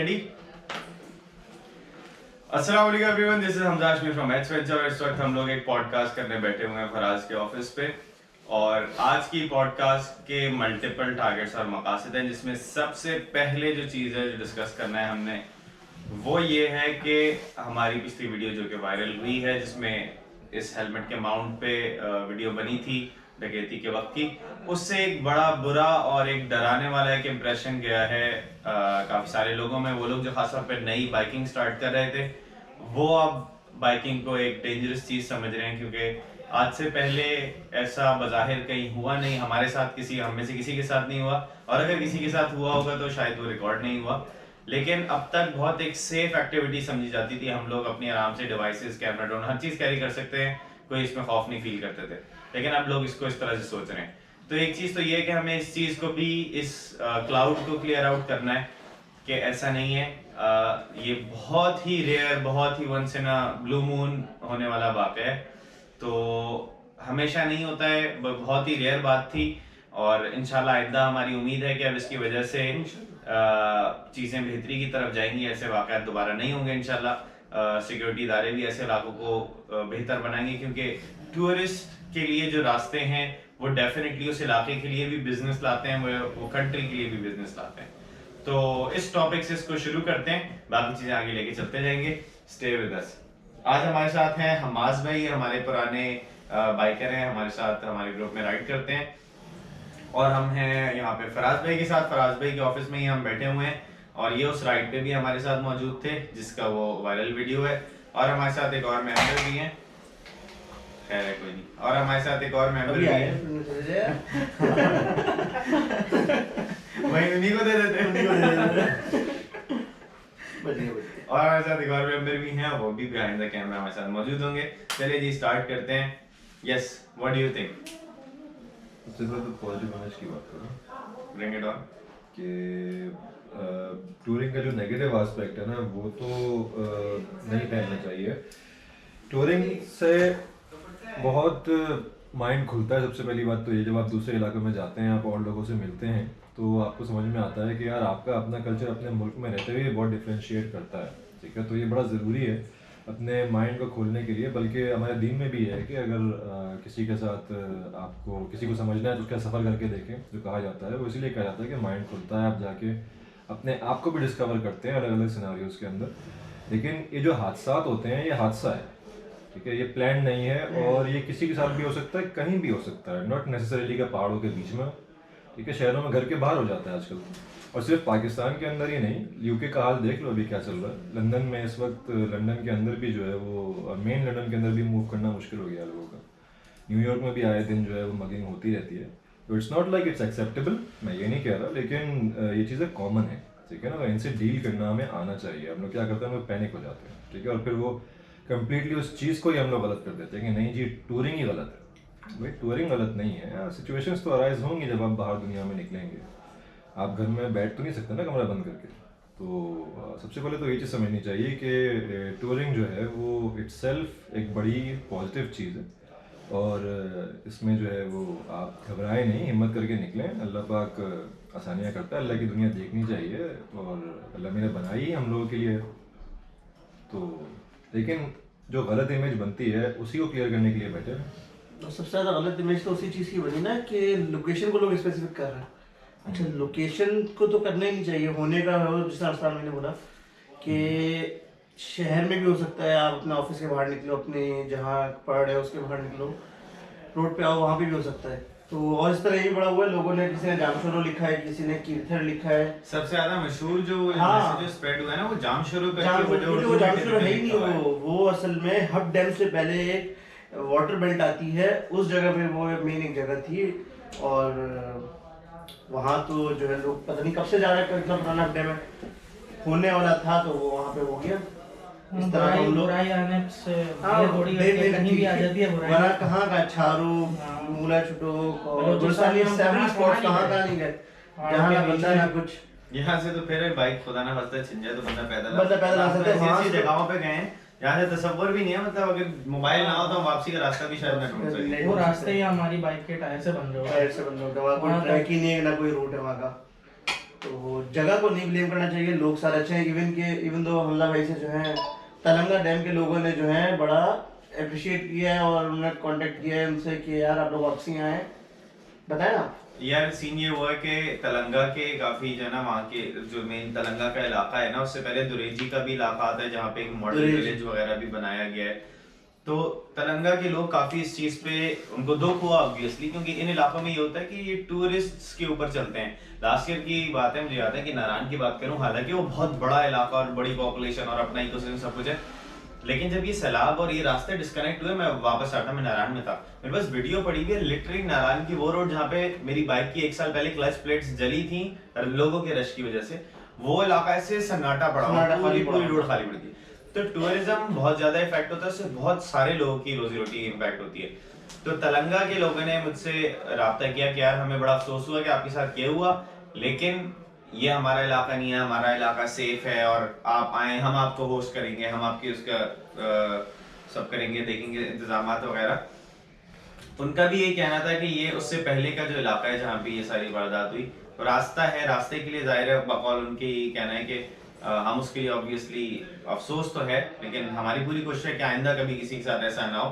ready? अस्सलाम वालेकुम everyone, this is Hamza Hashmi from H venture. इस वक्त हम लोग एक पॉडकास्ट करने बैठे हुए हैं फराज के ऑफिस पे और आज की पॉडकास्ट के मल्टीपल टारगेट्स और मकासद हैं, जिसमें सबसे पहले जो चीज़ है जो डिस्कस करना है हमने वो ये है कि हमारी पिछली वीडियो जो कि वायरल हुई है, जिसमें इस हेलमेट के माउंट पे वीडियो बनी थी डकैती के वक्त की, उससे एक बड़ा बुरा और एक डराने वाला एक इम्प्रेशन गया है काफ़ी सारे लोगों में। वो लोग जो खासतौर पर नई बाइकिंग स्टार्ट कर रहे थे वो अब बाइकिंग को एक डेंजरस चीज़ समझ रहे हैं, क्योंकि आज से पहले ऐसा बज़ाहिर कहीं हुआ नहीं, हमारे साथ हम में से किसी के साथ नहीं हुआ, और अगर किसी के साथ हुआ होगा तो शायद वो रिकॉर्ड नहीं हुआ। लेकिन अब तक बहुत एक सेफ एक्टिविटी समझी जाती थी। हम लोग अपनी आराम से डिवाइसेस, कैमरा, ड्रोन, हर चीज़ कैरी कर सकते हैं, कोई इसमें खौफ नहीं फील करते थे। लेकिन अब लोग इसको इस तरह से सोच रहे हैं। तो एक चीज़ तो ये है कि हमें इस चीज़ को भी, इस क्लाउड को क्लियर आउट करना है कि ऐसा नहीं है। ये बहुत ही रेयर, बहुत ही once in a blue moon होने वाला वाक़या है, तो हमेशा नहीं होता है, बहुत ही रेयर बात थी। और इंशाल्लाह आइंदा हमारी उम्मीद है कि अब इसकी वजह से चीज़ें बेहतरी की तरफ जाएंगी, ऐसे वाक़यात दोबारा नहीं होंगे इंशाल्लाह। सिक्योरिटी इदारे भी ऐसे इलाकों को बेहतर बनाएंगे, क्योंकि टूरिस्ट के लिए जो रास्ते हैं वो डेफिनेटली उस इलाके के लिए भी बिजनेस लाते हैं, वो कंट्री के लिए भी बिजनेस लाते हैं। तो इस टॉपिक से इसको शुरू करते हैं, बाकी चीज़ें आगे लेके चलते जाएंगे। Stay with us. आज हमारे साथ हैं हमास भाई, हमारे पुराने बाइकर हैं, हमारे साथ हमारे ग्रुप में राइड करते हैं। और हम हैं यहाँ पे फराज भाई के साथ, फराज भाई के ऑफिस में ही हम बैठे हुए हैं, और ये उस राइड पे भी हमारे साथ मौजूद थे जिसका वो वायरल वीडियो है। और हमारे साथ एक और मेंबर भी हैं, खैर है कोई नहीं, और हमारे साथ एक और मेंबर भी हैं वही उन्हीं को दे देते और हमारे साथ एक और मेंबर भी हैं, वो भी बिहाइंड द कैमरा हमारे साथ मौजूद होंगे। चलिए जी, स्टार्ट करते हैं। Yes, what do you think? सबसे पहले तो पॉजिटिव इमेज की बात करो, ब्रिंग इट ऑन। कि टूरिंग का जो नेगेटिव एस्पेक्ट है ना, वो तो नहीं फैलना चाहिए। टूरिंग से बहुत माइंड खुलता है। सबसे पहली बात तो ये, जब आप दूसरे इलाकों में जाते हैं, आप और लोगों से मिलते हैं, तो आपको समझ में आता है कि यार आपका अपना कल्चर अपने मुल्क में रहते हुए बहुत डिफ्रेंशिएट करता है, ठीक है। तो ये बड़ा ज़रूरी है अपने माइंड को खोलने के लिए। बल्कि हमारे दीन में भी है कि अगर किसी के साथ आपको किसी को समझना है तो उसका सफ़र करके देखें, जो कहा जाता है वो इसीलिए कहा जाता है कि माइंड खुलता है, आप जाके अपने आप को भी डिस्कवर करते हैं अलग अलग सिनारियोज़ के अंदर। लेकिन ये जो हादसात होते हैं, ये हादसा है, ठीक है, ये प्लान नहीं है, और ये किसी के साथ भी हो सकता है, कहीं भी हो सकता है, नॉट नेसेसरीली का पहाड़ों के बीच में, ठीक है, शहरों में घर के बाहर हो जाता है आजकल। और सिर्फ पाकिस्तान के अंदर ही नहीं, यूके का हाल देख लो अभी क्या चल रहा है। लंदन में इस वक्त, लंदन के अंदर भी जो है वो, मेन लंदन के अंदर भी मूव करना मुश्किल हो गया लोगों का। न्यूयॉर्क में भी आए दिन जो है वो मगिंग होती रहती है। तो it's not like it's acceptable, मैं ये नहीं कह रहा, लेकिन ये चीज़ें कॉमन है, ठीक है ना। इनसे डील करना हमें आना चाहिए। हम लोग क्या करते हैं, हम लोग पैनिक हो जाते हैं, ठीक है, और फिर वो कम्प्लीटली उस चीज़ को ही हम लोग गलत कर देते हैं कि नहीं जी टूरिंग ही गलत है। भाई टूरिंग गलत नहीं है, सिचुएशंस तो अराइज होंगी जब आप बाहर दुनिया में निकलेंगे। आप घर में बैठ तो नहीं सकते ना कमरा बंद करके। तो सबसे पहले तो ये चीज़ समझनी चाहिए कि टूरिंग जो है वो इट्सेल्फ एक बड़ी पॉजिटिव चीज़ है, और इसमें जो है वो आप घबराए नहीं, हिम्मत करके निकलें। अल्लाह पाक आसानियाँ करता है, अल्लाह की दुनिया देखनी चाहिए, और अल्लाह मैंने बनाई ही हम लोगों के लिए। तो लेकिन जो गलत इमेज बनती है उसी को क्लियर करने के लिए बैठे हैं। तो सबसे ज़्यादा गलत इमेज तो उसी चीज़ की बनी ना कि लोकेशन को लोग स्पेसिफिक कर रहे हैं। अच्छा, लोकेशन को तो करना ही नहीं चाहिए, होने का हो, जिस तरह मैंने बोला कि शहर में भी हो सकता है, आप अपने ऑफिस के बाहर निकलो, अपने जहाँ पढ़ रहे हो उसके बाहर निकलो, रोड पे आओ, वहाँ पे भी हो सकता है। तो और इस तरह ही बड़ा हुआ है, लोगों ने, किसी ने जामशोरो लिखा है, किसी ने कीर्थर लिखा है। सबसे ज्यादा मशहूर जो मैसेज स्प्रेड हुआ है ना, वो जामशोरो करके, वो जामशोरो है ही नहीं, वो असल में हब डैम से पहले एक वाटर बेल्ट आती है, उस जगह पे वो मेन एक जगह थी, और वहाँ तो जो है लोग पता नहीं कब से जा रहे हैं, कितना पुराना डैम है, होने वाला था तो वो वहाँ पे हो गया। इस तरह हम लोग आने से कहीं भी आ जाती है बुराई। वरना कहाँ का छारू, मूला छुटो और गुलसानी सेवन स्पॉट्स कहाँ का नहीं गए, जहाँ ना बंदा ना कुछ। यहाँ से तो फिर बाइक खुदा ना खास्ता छिन जाए तो बंदा पैदल आ सकता है। ऐसी जगहों पे गए जहाँ से तसव्वुर भी नहीं है, मतलब अगर मोबाइल ना हो तो वापसी का रास्ता भी शायद ना ढूंढ सके। वो रास्ते ही हमारी बाइक के टायर से बन रहे हो, टायर से बन रहे हो, वहाँ कोई ट्रैक ही नहीं है, ना कोई रूट है वहाँ का। तो जगह को नहीं ब्लेम करना चाहिए, लोग सारे अच्छे हैं। इवन दो हमला भाई से जो है तलंगा डैम के लोगों ने जो है बड़ा अप्रिशिएट किया है और उन्होंने कांटेक्ट किया है उनसे कि यार आप लोग वापसी आए, बताए ना यार सीन ये हुआ है कि तलंगा के काफी जो है ना वहाँ के जो मेन तलंगा का इलाका है ना, उससे पहले दुरेजी का भी इलाका आता है जहाँ पे एक मॉडल विलेज वगैरह भी बनाया गया है। तो तलंगा के लोग काफी इस चीज पे उनको दुख हुआ ऑब्वियसली, क्योंकि इन इलाकों में ये होता है कि ये टूरिस्ट्स के ऊपर चलते हैं। लास्ट ईयर की बात है, मुझे याद है कि नारायण की बात करूं, हालांकि वो बहुत बड़ा इलाका और बड़ी पॉपुलेशन और अपना इकोसिस्टम सब कुछ है, लेकिन जब ये सैलाब और ये रास्ते डिस्कनेक्ट हुए, मैं वापस आता, मैं नारायण में था, मेरे पास वीडियो पड़ी हुई है लिटरली नारायण की वो रोड जहाँ पे मेरी बाइक की 1 साल पहले क्लच प्लेट्स जली थी लोगों के रश की वजह से, वो इलाका ऐसे सन्नाटा पड़ा हुआ, पूरी रोड खाली पड़ी थी। तो टूरिज्म बहुत ज्यादा इफेक्ट होता है, उससे बहुत सारे लोगों की रोजी रोटी इम्पैक्ट होती है। तो तलंगा के लोगों ने मुझसे राब्ता किया कि यार हमें बड़ा अफसोस हुआ कि आपके साथ क्या हुआ, लेकिन ये हमारा इलाका नहीं है, हमारा इलाका सेफ है और आप आए, हम आपको होस्ट करेंगे, हम आपकी उसका सब करेंगे, देखेंगे इंतजाम वगैरह। उनका भी ये कहना था कि ये उससे पहले का जो इलाका है जहाँ पे ये सारी वारदात हुई, तो रास्ता है, रास्ते के लिए जाहिर है बकौल उनके ही कहना है कि हम उसके लिए ऑब्वियसली अफसोस तो है, लेकिन हमारी पूरी कोशिश है कि आइंदा कभी किसी के साथ ऐसा ना हो।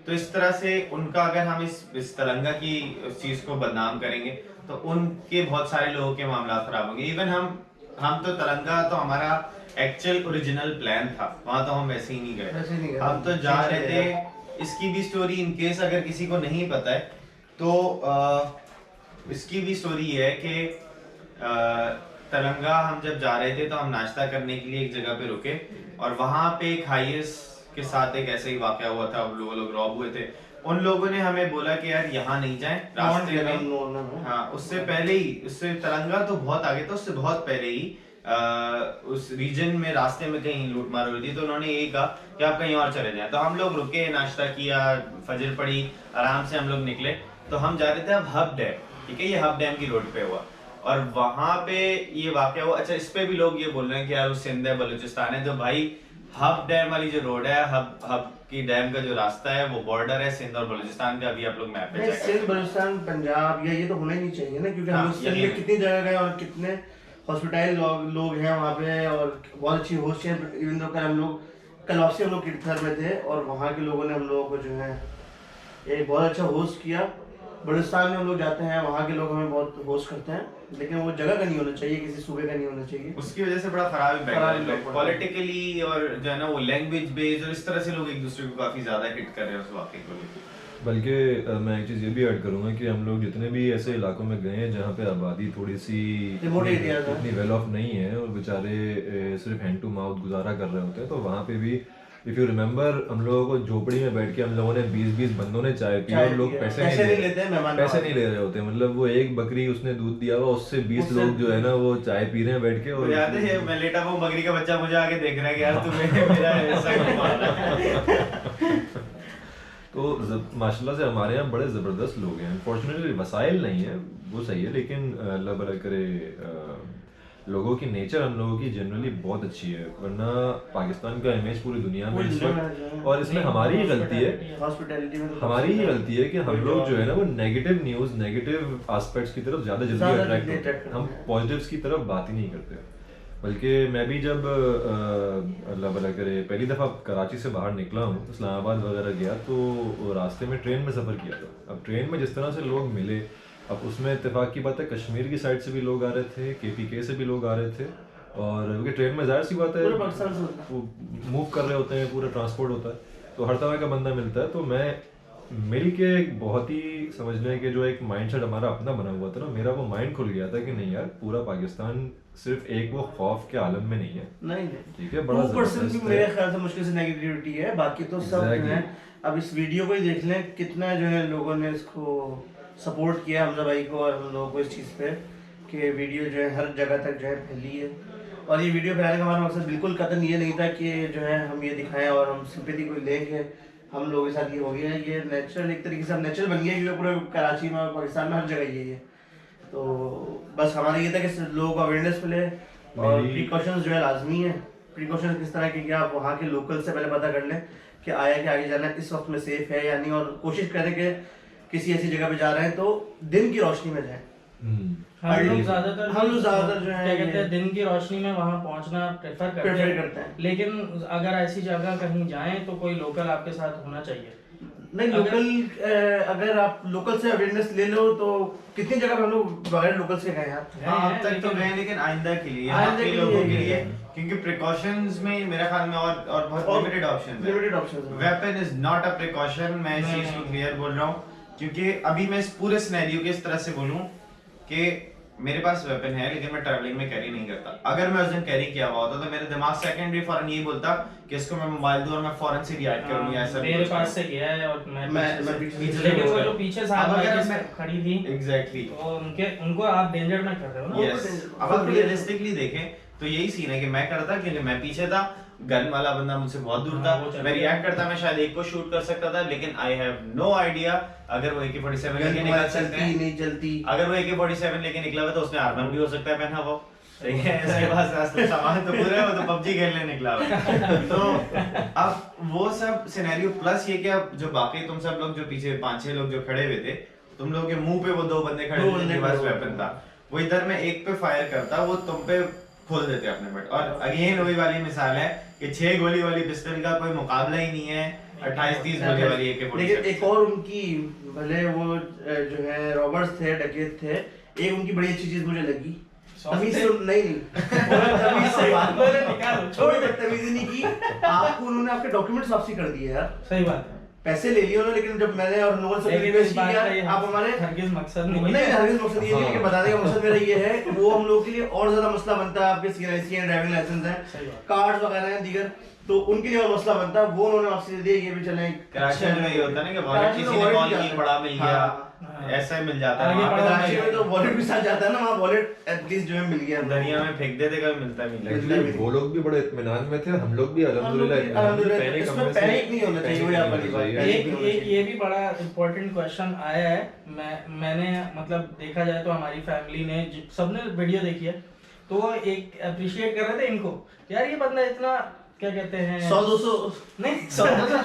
तो इस तरह से उनका अगर हम इस तलंगा की उस चीज को बदनाम करेंगे तो उनके बहुत सारे लोगों के मामला खराब होंगे। इवन हम तो तलंगा तो हमारा एक्चुअल ओरिजिनल प्लान था, वहां तो हम वैसे ही नहीं गए, हम तो जा रहे थे। इसकी भी स्टोरी इन केस अगर किसी को नहीं पता है तो इसकी भी स्टोरी है कि तलंगा हम जब जा रहे थे तो हम नाश्ता करने के लिए एक जगह पे रुके और वहां पे एक हाईएस के साथ एक ऐसे ही वाकया हुआ था, वो लोग रॉब हुए थे। उन लोगों ने हमें बोला कि यार यहाँ नहीं जाएं, रास्ते में हाँ उससे पहले ही, उससे तलंगा तो बहुत आगे था, उससे बहुत पहले ही उस रीजन में रास्ते में कहीं लूट मार हुई थी, तो उन्होंने यही कहा कि आप कहीं और चले जाएं। तो हम लोग रुके, नाश्ता किया, फजर पड़ी, आराम से हम लोग निकले। तो हम जा रहे थे अब हब डैम, ठीक है, ये हब डैम की रोड पे हुआ और वहां पे ये वाकया हुआ। अच्छा, इस पे भी लोग ये बोल रहे हैं कि यार वो सिंध है, बलूचिस्तान है। तो भाई हब डैम वाली जो रोड है, हब की डैम का जो रास्ता है, वो बॉर्डर है सिंध और बलूचिस्तान का। अभी आप लोग मैप पे चेक सिंध, बलूचिस्तान, पंजाब या ये तो होना ही नहीं चाहिए ना, क्योंकि हम सिंध में कितनी जगह गए और कितने हॉस्पिटल लोग हैं वहाँ पे और बहुत अच्छी होस्ट है। इवन दो हम लोग कल वापसी हम लोग किरथर में थे और वहाँ के लोगों ने हम लोगों को जो है एक बहुत अच्छा होस्ट किया। बलूचिस्तान में हम लोग जाते हैं, वहाँ के लोग हमें बहुत होस्ट करते हैं, लेकिन वो जगह का नहीं होना चाहिए, किसी सूबे का नहीं होना चाहिए। उसकी वजह से बड़ा खराब इम्पैक्ट है पॉलिटिकली और जो है ना वो लैंग्वेज बेस्ड, और इस तरह से लोग एक दूसरे को काफी ज्यादा हिट कर रहे हैं उस वाकये को लेकर। बल्कि मैं एक चीज़ ये भी ऐड करूंगा कि हम लोग जितने भी ऐसे इलाकों में गए हैं जहाँ पे आबादी थोड़ी सी इतनी वेल ऑफ नहीं है और बेचारे सिर्फ हैंड टू माउथ गुजारा कर रहे होते हैं, तो वहाँ पे भी इफ यू रिमेम्बर हम लोगों को झोपड़ी में बैठ के हम लोगों ने 20-20 बंदों ने चाय पी और लोग पैसे नहीं ले रहे होते। मतलब वो एक बकरी उसने दूध दिया हुआ, उससे 20 लोग जो है ना वो चाय पी रहे हैं बैठ के। और याद है मैं लेटा हुआ, बकरी का बच्चा मुझे आके देख रहा है कि यार तुम्हें मेरा ऐसा क्यों मारा। तो माशाल्लाह से हमारे यहाँ बड़े ज़बरदस्त लोग हैं। अनफॉर्चुनेटली वसाइल नहीं है, वो सही है, लेकिन अल्लाह भला करे लोगों की नेचर हम लोगों की जनरली बहुत अच्छी है। वरना पाकिस्तान का इमेज पूरी दुनिया में इस वक्त, और इसमें हमारी ही गलती है, हमारी ही गलती है कि हम लोग जो है ना वो नेगेटिव न्यूज़, नेगेटिव एस्पेक्ट्स की तरफ ज़्यादा जल्दी अट्रैक्ट होते हैं, हम पॉजिटिव्स की तरफ बात ही नहीं करते। बल्कि मैं भी जब अल्लाह भला करे पहली दफ़ा कराची से बाहर निकला हूँ, इस्लामाबाद वगैरह गया, तो रास्ते में ट्रेन में सफ़र किया था। अब ट्रेन में जिस तरह से लोग मिले, अब उसमें इत्तेफाक की बात है कश्मीर की साइड से भी लोग आ रहे थे, KPK से भी लोग आ रहे थे, और क्योंकि ट्रेन में जाहिर सी बात है वो मूव कर रहे होते हैं, पूरा ट्रांसपोर्ट होता है, तो हर तरह का बंदा मिलता है। तो मैं मिल के एक बहुत ही समझ लें कि जो एक माइंडसेट हमारा अपना बना हुआ था ना, मेरा वो माइंड खुल गया था कि नहीं यार, पूरा पाकिस्तान सिर्फ एक वो खौफ के आलम में नहीं है। नहीं ठीक है, बड़ा ज़बरदस्त है। मेरे ख्याल से मुश्किल से नेगेटिविटी है, बाकी तो सब है। अब इस वीडियो को ही देख लें, कितना जो है लोगों ने इसको सपोर्ट किया, हमजा भाई को और हम लोगों को इस चीज़ पे कि वीडियो जो है हर जगह तक जो है फैली है। और ये वीडियो फैलाने का हमारा मकसद बिल्कुल कतई ये नहीं था कि जो है हम ये दिखाएं और हम सिंपैथी को लेके हम लोगों के साथ ये हो गया है। ये नेचुरल एक तरीके से हम नेचुरल बन गया, क्योंकि पूरे कराची में और पाकिस्तान में हर जगह यही है। तो बस हमारा ये था कि लोगों को अवेयरनेस मिले और प्रिकॉशंस जो है लाजमी है। प्रिकॉशंस किस तरह के, कि आप वहाँ के लोकल से पहले पता कर लें कि आया कि आगे जाना इस वक्त में सेफ है या नहीं, और कोशिश करें कि किसी ऐसी जगह पे जा रहे हैं तो दिन की रोशनी में जाएं। हम लोग ज्यादातर जो है क्या कहते हैं दिन की रोशनी में वहाँ पहुँचना प्रेफर करते हैं, लेकिन अगर ऐसी जगह कहीं जाएं तो कोई लोकल आपके साथ होना चाहिए। नहीं लोकल अगर आप लोकल से अवेयरनेस ले लो तो कितनी जगह पे हम लोग बगैर लोकल से गए यार। हाँ, अब तक तो गए, लेकिन आइंदा के लिए, बाकी लोगों के लिए, क्योंकि प्रिकॉशंस में मेरे ख्याल में और बहुत लिमिटेड ऑप्शंस है। Weapon is not a precaution, मैं इस चीज को क्लियर बोल रहा हूँ, क्योंकि अभी मैं इस पूरे सिनेरियो के इस तरह से बोलूं कि मेरे पास वेपन है लेकिन मैं ट्रैवलिंग में कैरी नहीं करता। अगर मैं उस दिन कैरी किया हुआ होता तो मेरे दिमाग सेकंड भी फौरन यही बोलता कि इसको मैं मोबाइल दूं और मैं फौरन से रिएक्ट करूं, या ऐसा मेरे पास से गया है और मैं पीछे लेकिन वो जो पीछे साथ खड़ी थी एग्जैक्टली, तो उनको आप डेंजर में कर रहे हो ना। यस, अब आप रियलिस्टिकली देखें तो यही सीन है कि मैं करता, क्योंकि मैं पीछे था, गन वाला बंदा मुझसे बहुत दूर था, मैं रिएक्ट करता, मैं शायद एक को शूट कर सकता था, लेकिन आई हैव नो आइडिया अगर वो AK-47 लेके निकल सकते हैं, नहीं चलती, अगर वो AK-47 लेके निकला हुआ तो उसने आर्मर भी हो सकता है पहना हुआ, ठीक है, इसके पास रास्ते सामान तो पूरा है, वो तो PUBG खेलने निकला हुआ है। तो अब वो सब सिनेरियो प्लस ये कि अब जो बाकी तुम सब लोग जो पीछे 5-6 लोग जो खड़े हुए थे, तुम लोग के मुंह पे वो 2 बंदे खड़े थे जिनके पास वेपन था, वो इधर मैं एक पे फायर करता, वो तुम पे खोल देते अपने बट। और अगेन वही वाली मिसाल है कि 6 गोली वाली पिस्टल का कोई मुकाबला ही नहीं है 28-30 गोली वाली AK-47। लेकिन एक और उनकी, भले वो जो है रॉबर्ट्स थे, डकैत थे, एक उनकी बड़ी अच्छी चीज मुझे लगी, तमीज से नहीं तमीज से बात तमीज नहीं की, आपको उन्होंने आपके डॉक्यूमेंट्स वापसी कर दिए यार। सही बात है, पैसे ले लिए उन्होंने, लेकिन जब मैंने और नोबल से रिक्वेस्ट किया आप हमारे हरगिज मकसद नहीं नहीं हरगिज मकसद ये नहीं कि बताने का मकसद मेरा ये है, वो हम लोग के लिए और ज्यादा मसला बनता है, आपके CNC है, ड्राइविंग लाइसेंस है, कार्ड्स वगैरह हैं दीगर, तो उनके लिए और मसला बनता है, वो उन्होंने वापसी दे दिए, ये भी चले कराची में ये होता है ना कि वॉलेट किसी ने कॉल की, बड़ा मिल गया, ऐसा ही मिल जाता है। वहाँ पे कराची में तो वॉलेट भी साथ जाता है ना, वहाँ वॉलेट एटलीस्ट जो है मिल गया, दरिया में फेंक देते कभी मिलता एक्चुअली वो लोग भी बड़े इत्मीनान में थे, हम लोग भी अल्हम्दुलिल्लाह इसमें पैनिक नहीं होना चाहिए, वो यहाँ पर एक ये भी बड़ा इम्पोर्टेंट क्वेश्चन आया है, मैंने मतलब देखा जाए तो हमारी फैमिली ने सबने वीडियो देखी है, तो एक अप्रिशिएट कर रहे थे इनको, यार ये बंदा इतना क्या कहते हैं 100-200 नहीं 100-200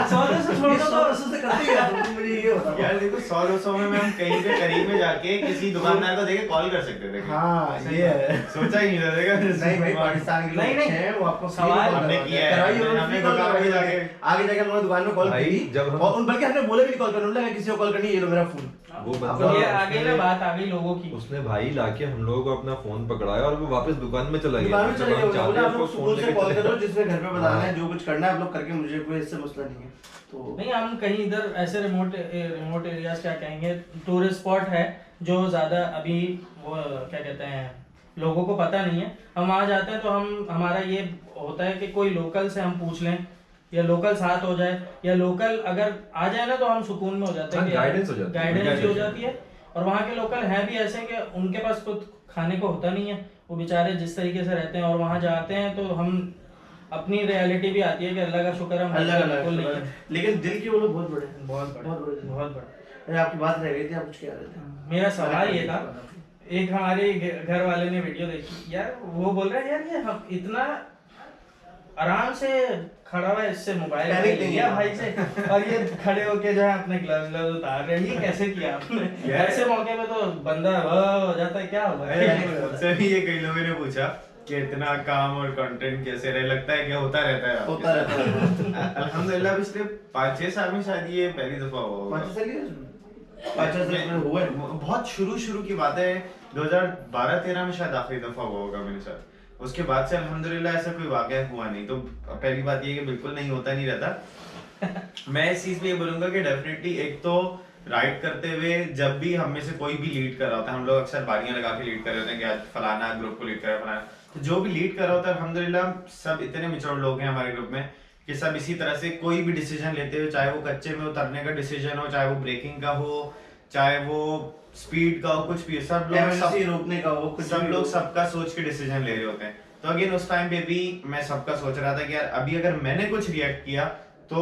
छोड़ दो से करते हैं मुझे ये बताओ यार। देखो 100-200 में हम कहीं पे करीब में जाके किसी दुकानदार को देके कॉल कर सकते थे। हाँ ये है, सोचा ही नहीं था, देखा नहीं भाई पाकिस्तान के लोग अच्छे हैं, वो आपको सवाल हमने किया है, हमने दुकान पे जाके आगे जाके हमने दुकान में कॉल की जब और उन बल्कि हमने बोले भी कॉल करने लगा, किसी को कॉल करनी, ये लो मेरा फोन, वो बंदा ये आगे ना बात आ गई लोगों की, उसने भाई लाके हम लोगों को अपना फोन पकड़ाया और वो वापस दुकान में चला गया। दुकान में चले गए, बोला आप लोग सुकून से कॉल करो, जिसमें घर पे बताना है, जो कुछ करना है आप लोग करके, मुझे कोई इससे मसला नहीं है। तो नहीं हम कहीं इधर ऐसे रिमोट एरियाज क्या कहेंगे, टूरिस्ट स्पॉट है जो ज्यादा अभी वो क्या कहते हैं लोगों को पता नहीं है, हम वहाँ जाते हैं तो हमारा ये होता है कि कोई लोकल से हम पूछ लें, या लोकल साथ हो जाए, या लोकल अगर आ जाए ना तो हम सुकून में हो जाते हैं, गाइडेंस हो जाती है। और वहाँ के लोकल हैं भी ऐसे कि उनके पास कुछ खाने को होता नहीं है, वो बेचारे जिस तरीके से रहते हैं, और वहाँ जाते हैं तो हम अपनी रियलिटी भी आती है कि अल्लाह का शुक्र हम बिल्कुल नहीं है, लेकिन दिल के वो लोग बहुत बड़े, बहुत बड़े। आपकी बात रह गई थी, आप कुछ कह रहे थे? मेरा सवाल ये था, एक हमारे घर वाले ने वीडियो देखी यार, वो बोल रहे हैं यार ये हम इतना आराम से खड़ा हुआ है, इससे मोबाइल ले लिया भाई से, और ये खड़े होके जो है अपने ग्लव्स उतार रहे हैं, ये कैसे किया आपने? ऐसे मौके पे तो बंदा हो जाता है, क्या होगा? मुझसे भी ये कई लोगों ने पूछा कि इतना काम और कंटेंट कैसे रहे, लगता है कि होता रहता है, होता रहता है। अल्हम्दुलिल्लाह पिछले 5-6 साल में शायद ये पहली दफा हुआ, 5 साल हुआ है, बहुत शुरू की बात है, 2012-13 में शायद आखिरी दफा हुआ होगा मेरे साथ, उसके बाद से अल्हम्दुलिल्लाह ऐसा कोई वाकया हुआ नहीं। तो पहली बात ये कि बिल्कुल नहीं होता नहीं रहता। मैं इस चीज पे ये बोलूंगा कि डेफिनेटली एक तो राइड करते हुए जब भी हम में से कोई भी लीड कर रहा होता है, हम लोग अक्सर बारियां लगा के लीड कर रहे होते हैं कि आज फलाना ग्रुप को लीड कर रहा है फलाना, तो जो भी लीड कर रहा होता है अल्हम्दुलिल्लाह सब इतने मैच्योर लोग हैं हमारे ग्रुप में कि सब इसी तरह से कोई भी डिसीजन लेते हुए, चाहे वो कच्चे में उतरने का डिसीजन हो, चाहे वो ब्रेकिंग का हो, चाहे वो स्पीड का हो, कुछ भी, सब लोग रोकने का हो, सब लोग सबका सोच के डिसीजन ले रहे होते हैं। तो अगेन उस टाइम पे भी मैं सबका सोच रहा था कि यार अभी अगर मैंने कुछ रिएक्ट किया तो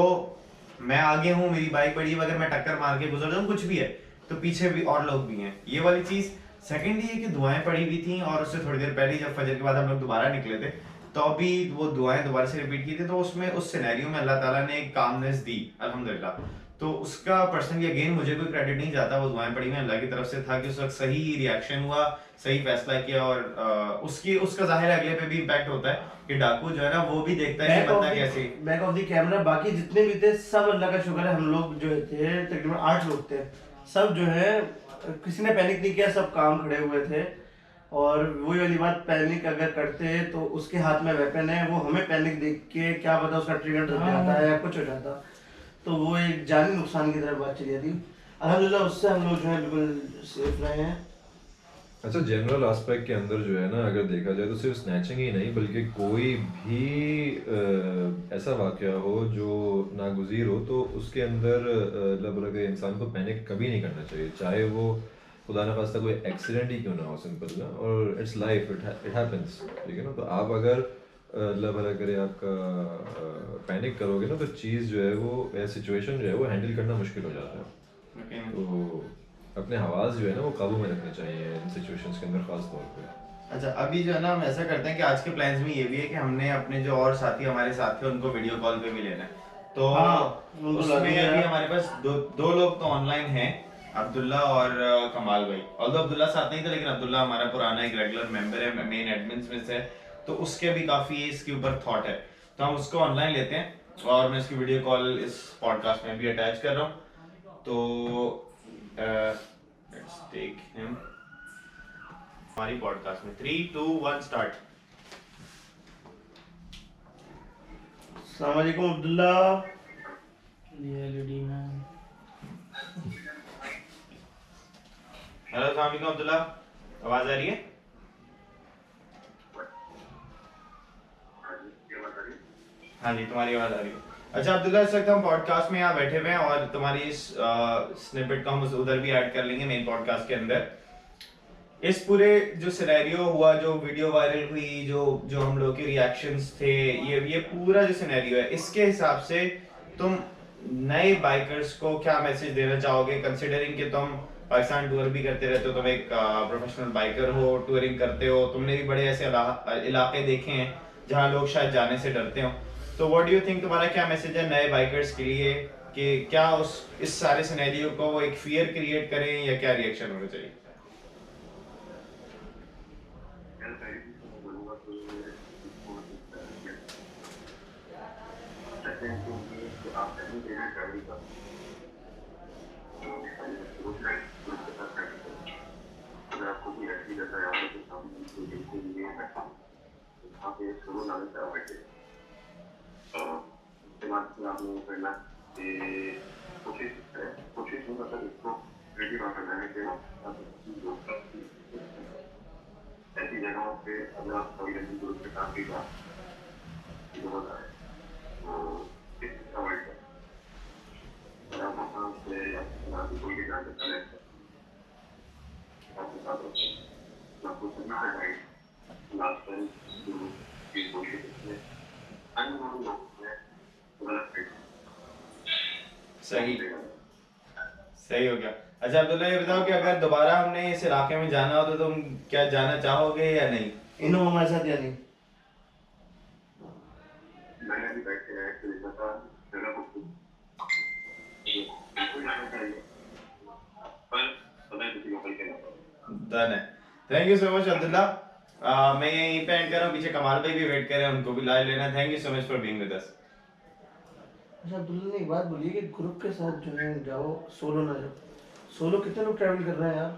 मैं आगे हूँ, मेरी बाइक बड़ी, अगर मैं टक्कर मार के गुजर जाऊँ कुछ भी है तो पीछे भी और लोग भी हैं, ये वाली चीज। सेकेंडली ये कि दुआएं पड़ी हुई थी, और उससे थोड़ी देर पहले जब फजर के बाद हम लोग दोबारा निकले थे तो अभी वो दुआएं दोबारा से रिपीट की थी, तो उसमें उस सिनेरियो में अल्लाह ताला ने एक कामनेस दी अल्हम्दुलिल्लाह। तो उसका पर्सनली अगेन मुझे कोई क्रेडिट नहीं जाता, वो दुआएं पड़ी हुई अल्लाह की तरफ से था कि उस वक्त सही रिएक्शन हुआ, सही फैसला किया, और उसका जाहिर है अगले पे भी इम्पैक्ट होता है कि डाकू जो है ना वो भी देखता है कि बंदा कैसे बैक ऑफ द कैमरा बाकी जितने भी थे सब अल्लाह का शुक्र है, हम लोग जो थे तकरीबन 8 लोग थे, सब जो है किसी ने पैनिक नहीं किया, सब काम खड़े हुए थे। और वही वाली बात, पैनिक अगर करते तो उसके हाथ में वेपन है, वो हमें पैनिक देख के क्या पता उसका ट्रिगर डर जाता है या कुछ हो जाता, तो वो एक जानी नुकसान की तरफ बात चली जाती। अल्हम्दुलिल्लाह उससे हम लोग जो है बिल्कुल सेफ रहे हैं। अच्छा, जनरल एस्पेक्ट के अंदर जो है ना, अगर देखा जाए तो सिर्फ स्नैचिंग ही नहीं बल्कि कोई भी ऐसा वाक़या हो जो नागुज़ीर हो, तो उसके अंदर मतलब इंसान को पैनिक कभी नहीं करना चाहिए, चाहे वो खुदा न खास्ता कोई एक्सीडेंट ही क्यों ना हो, सिंपल ना, और इट्स लाइफ, इट हैपेंस, ठीक है ना। तो आप अगर अल्लाह भला करे आपका पैनिक करोगे ना, तो चीज़ जो है वो सिचुएशन जो है वो हैंडल करना मुश्किल हो जाता है। तो अपने हवास जो है ना वो काबू में रखने चाहिए इन सिचुएशंस के अंदर, खास तौर पे। अच्छा, अभी जो है ना हम ऐसा करते हैं कि आज के प्लान्स में ये भी है कि हमने अपने जो और साथी हमारे साथ थे उनको वीडियो कॉल पे भी लेना है, तो उसमें अभी हमारे पास दो लोग तो ऑनलाइन हैं, अब्दुल्ला और कमाल भाई। ऑल्दो अब्दुल्ला साथ नहीं था, लेकिन अब्दुल्ला हमारा पुराना एक रेगुलर मेंबर है, मेन एडमिन्स में से, तो उसके भी काफी इसके ऊपर थॉट है, तो हम उसको ऑनलाइन लेते हैं और मैं इसकी वीडियो कॉल इस पॉडकास्ट में भी अटैच कर रहा हूँ। तो लेट्स टेक हिम हमारी पॉडकास्ट में। 3, 2, 1 स्टार्ट। अस्सलाम वालेकुम अब्दुल्ला। ये एलईडी में हेलो, अस्सलाम वालेकुम अब्दुल्ला, आवाज आ रही है? हाँ जी, तुम्हारी आवाज आ रही है। अच्छा अब्दुल्ला, इस वक्त हम पॉडकास्ट में यहाँ बैठे हुए हैं और तुम्हारी इस स्निपेट को हम उधर भी ऐड कर लेंगे मेन पॉडकास्ट के अंदर। इस पूरे जो सिनेरियो हुआ, जो वीडियो वायरल हुई, जो हम लोग के रिएक्शंस थे, ये पूरा जो सिनेरियो है, इसके हिसाब से तुम नए बाइकर्स को क्या मैसेज देना चाहोगे, कंसिडरिंग कि तुम पाकिस्तान टूर भी करते रहते हो, तुम एक प्रोफेशनल बाइकर हो, टूरिंग करते हो, तुमने भी बड़े ऐसे इलाके देखे हैं जहाँ लोग शायद जाने से डरते हो, तो व्हाट डू यू थिंक, तुम्हारा क्या मैसेज है नए बाइकर्स के लिए कि क्या इस सारे सिनेरियो को वो एक फियर क्रिएट करें या क्या रिएक्शन होना चाहिए? ऐसी जगहों पे अगर आप कोई रनिंग ग्रुप के साथ भी जाओ तो होता है, तो इस अवॉइड करें। अगर आप वहाँ से या कोई भी जान सकता है आपके साथ होते हैं, तो आपको सभी से गाइड लास्ट टाइम जो चीज कोशिश करते हैं अननोन लोग हैं गलत सही हो गया। अच्छा अब्दुल्ला, ये बताओ कि अगर दोबारा हमने इस इलाके में जाना हो तो तुम क्या जाना चाहोगे या नहीं? इन्हों हमारे साथ या नहीं? मैंने अभी बैठ के एक्चुअली बता जगह को पर समय किसी को कल के डन है। Thank you so much Abdullah. मैं यहीं पे एंड कर रहा हूँ, पीछे कमाल भाई भी वेट कर रहे हैं, उनको भी लाइव लेना। Thank you so much for being with us. अच्छा अब्दुल्ला ने एक बात बोली है कि ग्रुप के साथ जो है जाओ, सोलो ना जाओ। सोलो कितने लोग ट्रैवल कर रहे हैं यार?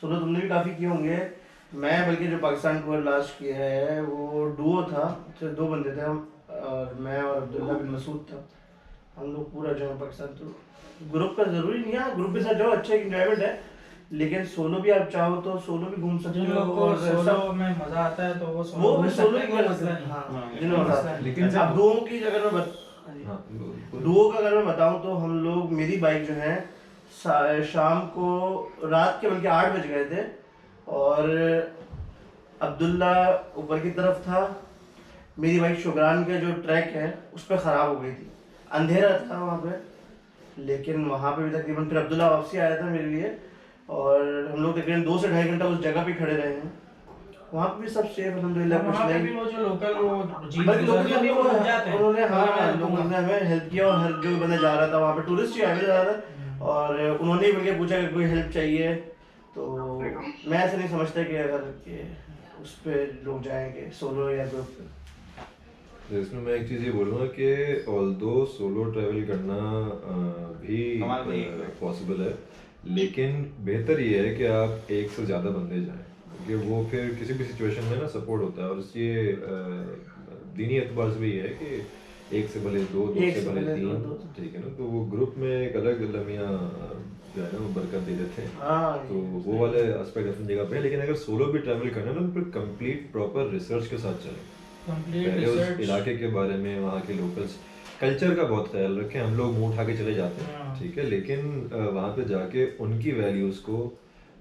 सोलो तुमने भी काफ़ी किए होंगे। मैं बल्कि जो पाकिस्तान टूर लास्ट किया है वो डुओ था, सिर्फ 2 बंदे थे हम, और मैं और अब्दुल्ला बिन मसूद था, हम लोग पूरा जो है पाकिस्तान टूर। ग्रुप का ज़रूरी नहीं है, ग्रुप के साथ जाओ, अच्छा इंजॉयमेंट है, लेकिन सोलो भी आप चाहो तो सोलो भी घूम सकते जिन हो। लोगों को सोलो में मजा आता है तो वो भी सोलो घूम भी सकते कर हैं, सकते हैं। कोई मसला हाँ, नहीं। जिन्हें मजा आता है। लेकिन अब डुओ की अगर मैं हाँ, डुओ का अगर मैं बताऊं तो हम लोग, मेरी बाइक जो है शाम को, रात के बल्कि 8 बज गए थे, और अब्दुल्ला ऊपर की तरफ था, मेरी बाइक शुक्रान का जो ट्रैक है उस पर ख़राब हो गई थी, अंधेरा था वहाँ पे, लेकिन वहाँ पे भी तकरीबन फिर अब्दुल्ला वापसी आया था मेरे लिए, और हम लोग तकरीबन 2 से ढाई घंटा उस जगह पे खड़े रहे हैं, वहाँ पे भी सब सेफ अल्हम्दुलिल्लाह, कुछ वहाँ पे भी नहीं। वो जो लोकल वो जीप बल्कि लोकल गुजरती है, वो रुक जाते हैं। उन्होंने हाँ हाँ, लोगों ने हमें हेल्प किया, और हर जो बंदा जा रहा था वहाँ पे टूरिस्ट ही आगे जा रहा था, और उन्होंने ही बल्कि पूछा कि कोई हेल्प चाहिए, तो मैं ऐसा नहीं समझता कि अगर कि उस पर लोग जाएंगे सोलो या ग्रुप पे। तो इसमें मैं एक चीज़ ये बोलूँगा कि ऑल्दो सोलो ट्रैवल करना भी कमाल भाई, पॉसिबल है, लेकिन बेहतर ये है कि आप एक से ज़्यादा बंदे जाएं, क्योंकि वो फिर किसी भी सिचुएशन में ना सपोर्ट होता है। और इसलिए दीनी एतबार से भी ये है कि एक से भले दो, दो एक से से भले भले दो, तीन, दो। ठीक है ना। तो वो ग्रुप में एक अलग लम्हिया जो है ना वो बरकत दे देते हैं। हाँ, तो वो वाले एस्पेक्ट अपनी जगह पे है, लेकिन अगर सोलो भी ट्रैवल करना है ना तो फिर कंप्लीट प्रॉपर रिसर्च के साथ चलें। कंप्लीट पहले उस रिसर्च। इलाके के बारे में, वहाँ के लोकल्स कल्चर का बहुत ख्याल रखें। हम लोग मुंह उठा के चले जाते हैं, हाँ। ठीक है, लेकिन वहाँ पे जाके उनकी वैल्यूज़ को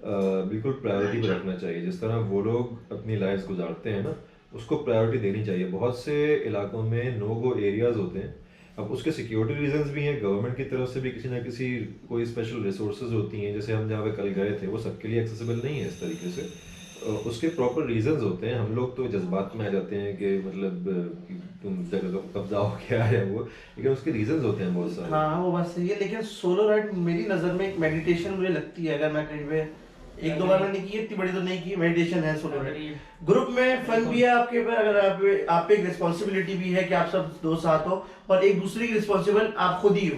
बिल्कुल प्रायोरिटी पे रखना चाहिए। जिस तरह वो लोग अपनी लाइफ्स गुजारते हैं ना, उसको प्रायोरिटी देनी चाहिए। बहुत से इलाकों में नो गो एरियाज होते हैं, अब उसके सिक्योरिटी रीजंस भी हैं, गवर्नमेंट की तरफ से भी किसी ना किसी कोई स्पेशल रिसोर्सेज होती हैं। जैसे हम जहाँ पे कल गए थे वो सबके लिए एक्सेसिबल नहीं है इस तरीके से, उसके प्रॉपर रीजंस होते हैं। हम लोग तो जज्बात में आ जाते हैं कि मतलब कि तुम जगह को कब्जा हो क्या है वो, लेकिन उसके रीजंस होते हैं बहुत सारे। हाँ वो बात सही है, लेकिन सोलो राइड मेरी नज़र में एक मेडिटेशन मुझे लगती है। अगर मैं कहीं पे एक दो बार मैंने की है, इतनी बड़ी तो नहीं की, मेडिटेशन है सोलो राइड। ग्रुप में फन भी है आपके पे, अगर आप पे एक रिस्पॉन्सिबिलिटी भी है कि आप सब दो साथ हो, और एक दूसरे की रिस्पॉन्सिबल आप खुद ही हो।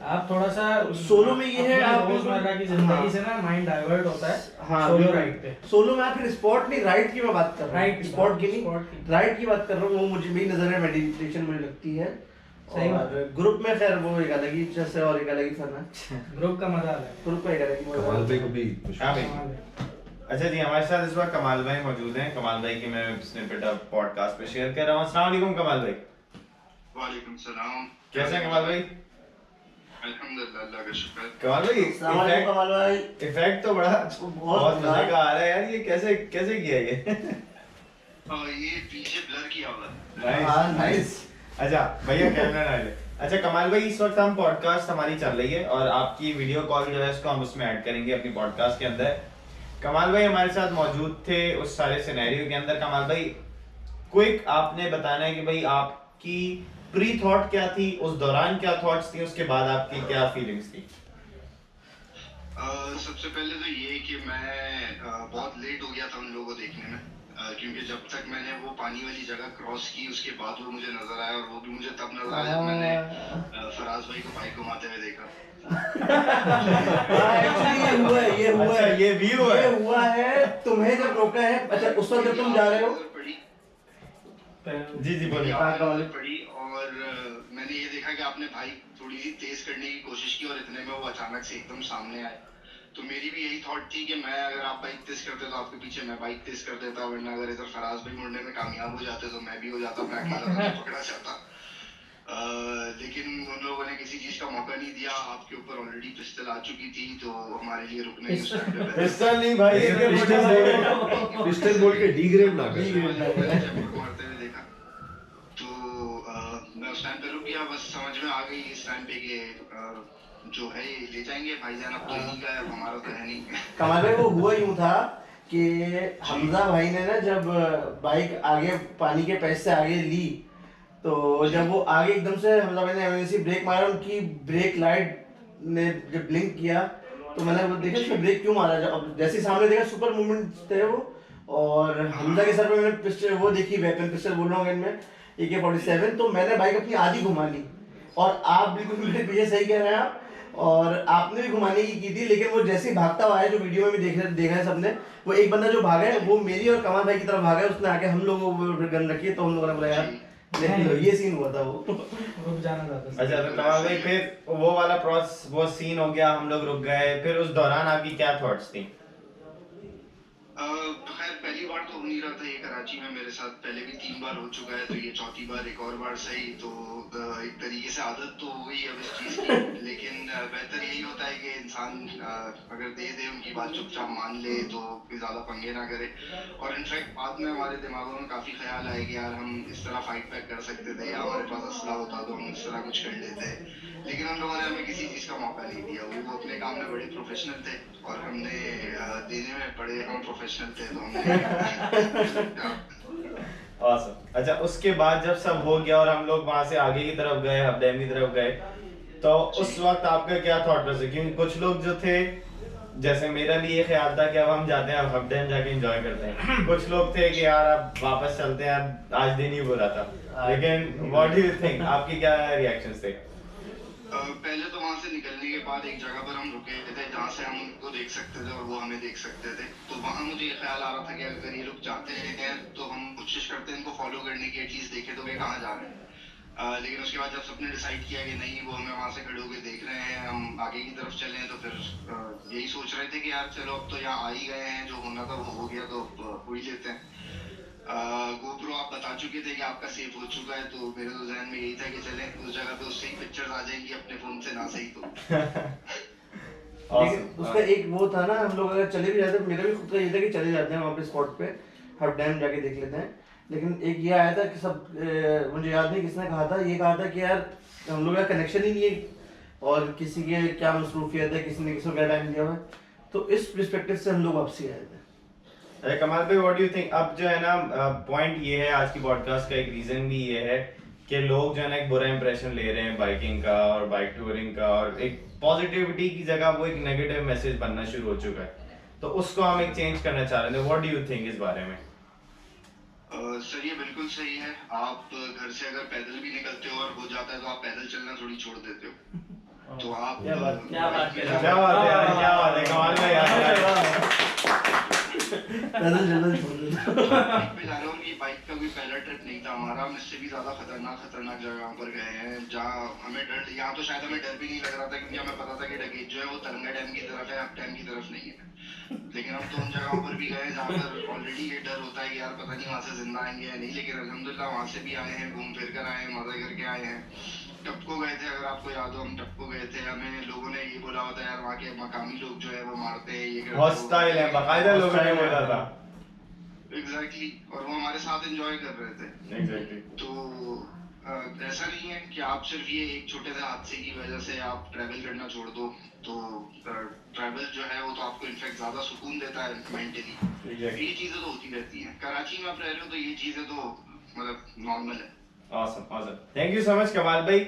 आप थोड़ा सा सोलो में ये है, आप रोजमर्रा की हाँ। जिंदगी से ना माइंड डाइवर्ट होता है। हाँ सोलो राइड पे सोलो में आप फिर स्पॉट नहीं, राइड की मैं बात कर रहा हूँ, राइड की स्पॉट बात, की नहीं, स्पॉट की। राइड की बात कर रहा हूँ। वो मुझे मेरी नज़र में मेडिटेशन मुझे लगती है। सही बात और ग्रुप में खैर वो एक अलग ही जैसे और एक अलग ही फन है, ग्रुप का मजा अलग है। ग्रुप में एक अलग ही मजा कमाल है। भाई को भी हाँ भाई। अच्छा जी, हमारे साथ इस बार कमाल भाई मौजूद हैं। कमाल भाई की मैं स्निपेट अब पॉडकास्ट पे शेयर कर रहा हूँ। अस्सलाम वालेकुम कमाल भाई। वालेकुम सलाम। कैसे हैं कमाल भाई? अल्हम्दुलिल्लाह, अल्लाह का शुक्र। कमाल भाई, अस्सलाम वालेकुम कमाल भाई। इफेक्ट तो बड़ा बहुत मजे का आ रहा है यार। ये कैसे कैसे किया ये? ये पीछे ब्लर किया हुआ है। नाइस हाँ, नाइस। अच्छा भैया कैमरा ना ले। अच्छा कमाल भाई, इस वक्त हम पॉडकास्ट हमारी चल रही है और आपकी वीडियो कॉल जो है इसको हम उसमें ऐड करेंगे अपनी पॉडकास्ट के अंदर। कमाल भाई हमारे साथ मौजूद थे उस सारे सिनेरियो के अंदर। कमाल भाई क्विक आपने बताना है कि भाई आपकी प्री थॉट क्या थी, उस दौरान क्या थॉट्स थी, उसके बाद आपकी क्या फीलिंग्स थी? सबसे पहले तो ये कि मैं बहुत लेट हो गया था उन लोगों को देखने में, क्योंकि जब तक मैंने वो पानी वाली जगह क्रॉस की उसके बाद वो मुझे नजर आया, और वो भी मुझे तब नजर आया जब मैंने फराज भाई को बाइक घुमाते हुए देखा। एक्चुअली ये हुआ है, ये हुआ अच्छा, है, ये भी हुआ है। ये हुआ है। तुम्हें जब रोका है, अच्छा उस वक्त जब तुम जा रहे हो, जी जी बोलिए। पड़ी और मैंने ये देखा कि आपने बाइक थोड़ी सी तेज करने की कोशिश की और इतने में वो अचानक से एकदम सामने आए। तो मेरी भी यही थॉट थी कि मैं अगर आप बाइक तेज करते तो आपके पीछे मैं बाइक तेज कर देता, वरना अगर इधर फराज भाई मुड़ने में कामयाब हो जाते तो मैं भी हो जाता, मैं अकेला नहीं पकड़ा जाता। लेकिन उन लोगों ने किसी चीज का मौका नहीं दिया। आपके ऊपर ऑलरेडी पिस्टल आ चुकी थी, तो हमारे लिए रुकने की उस टाइम पे पिस्टल नहीं भाई, ये पिस्टल बोल के डिग्रेड ना कर। मारते हुए देखा तो मैं उस टाइम पे रुक गया। बस समझ में आ गई इस टाइम पे कि जो है ये ले जाएंगे भाईजान, अब तो इन्हीं का है, अब हमारा तो है नहीं। कमाल भाई वो हुआ यूं था कि हमजा भाई ने ना जब बाइक आगे पानी के पैच से आगे ली, तो जब वो आगे एकदम से हमजा भाई ने इमरजेंसी ब्रेक मारा, उनकी ब्रेक लाइट ने जब ब्लिंक किया तो मैंने वो देखा इसमें ब्रेक क्यों मारा। जब जैसे ही सामने देखा सुपर मूवमेंट थे वो, और हमजा के सर पे मैंने पिस्टल वो देखी, वेपन पिस्टल बोल रहा हूँ इनमें AK-47, तो मैंने बाइक अपनी आधी घुमा ली। और आप बिल्कुल मेरे पीछे सही कह रहे हैं आप, और आपने भी घुमाने की थी, लेकिन वो जैसे ही भागता हुआ है, जो वीडियो में भी देखा है सबने, वो एक बंदा जो भागा है वो मेरी और कमाल भाई की तरफ भागा है, उसने आके हम लोगों को गन रखी है, तो हम लोगों ने बोला यार देख लो, ये सीन हुआ था वो। रुक जाना चाहता। अच्छा तो कमाल भाई फिर वो वाला प्रोसेस, वो सीन हो गया, हम लोग रुक गए, फिर उस दौरान आपकी क्या थॉट्स थी? खैर पहली बार तो हो नहीं रहा था ये कराची में मेरे साथ, पहले भी 3 बार हो चुका है, तो ये चौथी बार एक और बार सही। तो एक तरीके से आदत तो हो गई अब इस चीज़ की, लेकिन बेहतर यही होता है कि इंसान अगर दे उनकी बात चुपचाप मान ले तो कोई ज़्यादा पंगे ना करे। और इनफैक्ट बाद में हमारे दिमागों में काफ़ी ख्याल आए कि यार हम इस तरह फाइट बैक कर सकते थे, या हमारे पास असला होता तो हम इस तरह कुछ कर लेते, लेकिन उन लोगों ने हमें किसी चीज़ का मौका नहीं दिया। वो अपने काम में बड़े प्रोफेशनल थे और हमने देने में बड़े हम प्रोफेशनल थे तो हमने Awesome. अच्छा, उसके बाद जब सब हो गया और हम लोग वहां से आगे की तरफ गए, हब डैम की तरफ गए, तो उस वक्त आपका क्या थॉट प्रोसेस? क्योंकि कुछ लोग जो थे, जैसे मेरा भी ये ख्याल था कि अब हम जाते हैं, अब हब डैम जाके एंजॉय करते हैं। कुछ लोग थे कि यार अब वापस चलते हैं, अब आज दिन ही बुरा था। लेकिन व्हाट डू यू थिंक, आपके क्या रिएक्शंस थे? पहले तो वहां से निकलने के बाद एक जगह पर हम रुके थे जहाँ से हम उनको देख सकते थे और वो हमें देख सकते थे। तो वहां मुझे ये ख्याल आ रहा था कि अगर ये लोग जाते हैं तो हम कोशिश करते हैं इनको फॉलो करने की, एटलीस्ट देखे तो वे कहाँ जा रहे हैं। लेकिन उसके बाद जब सबने डिसाइड किया कि नहीं, वो हमें वहां से खड़े होकर देख रहे हैं, हम आगे की तरफ चले, तो फिर यही सोच रहे थे कि यार चलो अब तो यहाँ आ ही गए हैं, जो होना था वो हो गया, तो हो ही लेते हैं। गोप्रो आप बता चुके थे कि आपका सेव हो चुका है, तो मेरे तो जहन में यही था कि चले उस जगह पे उससे ही पिक्चर्स आ जाएंगी अपने फोन से, ना सही तो। लेकिन उसका एक वो था ना, हम लोग अगर चले भी जाते, मेरा भी खुद का ये था कि चले जाते हैं वहाँ पे स्पॉट पे, हब डैम जाके देख लेते हैं। लेकिन एक ये आया था कि सब मुझे याद नहीं किसने कहा था, ये कहा था कि यार हम लोग का कनेक्शन ही नहीं है और किसी के क्या मसरूफियत है, किसी ने किसी को क्या टाइम दिया हुआ है, तो इस पर्सपेक्टिव से हम लोग वापसी आए थे। अरे कमाल भाई, व्हाट डू यू थिंक? अब जो है ना, पॉइंट ये है आज की पॉडकास्ट का, एक रीजन भी ये है कि लोग जो है ना एक बुरा इंप्रेशन ले रहे हैं बाइकिंग का और बाइक टूरिंग का, और एक पॉजिटिविटी की जगह वो एक नेगेटिव मैसेज बनना शुरू हो चुका है, तो उसको हम एक चेंज करना चाह रहे थे। व्हाट डू यू थिंक इस बारे में? सर ये बिल्कुल सही है। आप घर से अगर पैदल भी निकलते हो और हो जाता है तो आप पैदल चलना थोड़ी छोड़ देते हो। तो आप क्या बात क्या बात है यार, क्या बात है, कमाल भाई यार। पैदल चलना छोड़ देते। बाइक पे जा रहे हो, उनकी बाइक का कोई पहला ट्रिप नहीं था हमारा। हम इससे भी ज्यादा खतरनाक जगह पर गए हैं जहाँ हमें डर, यहाँ तो शायद हमें डर भी नहीं लग रहा था, क्योंकि हमें पता था कि डगेज जो है वो तरंगा डैम की तरफ है, अब डैम की तरफ नहीं है। लेकिन हम तो उन जगहों पर भी गए जहाँ पर ऑलरेडी ये डर होता है कि यार पता नहीं वहां से जिंदा आएंगे या नहीं, लेकिन अल्हम्दुलिल्लाह वहां से भी आए हैं, घूम फिर कर आए हैं, मजे करके आए हैं। टप्को गए थे, अगर आपको याद हो, हम टप्को गए थे, हमें लोगों ने ये बोला होता है यार वहाँ के मकामी लोग जो है वो मारते हैं, ये हॉस्टाइल है, बाकायदा लोगों ने बोला था। एग्जैक्टली, और वो हमारे साथ एंजॉय कर रहे थे। एग्जैक्टली। तो ऐसा नहीं है कि आप सिर्फ ये एक छोटे से हादसे की वजह से आप ट्रैवल करना छोड़ दो। तो ट्रैवल जो है वो तो आपको इनफैक्ट ज्यादा सुकून देता है मेंटली। ये चीजें तो होती रहती हैं। कराची में आप रह रहे हो तो ये चीजें तो मतलब नॉर्मल है। Awesome, awesome. Thank you so much कमाल भाई।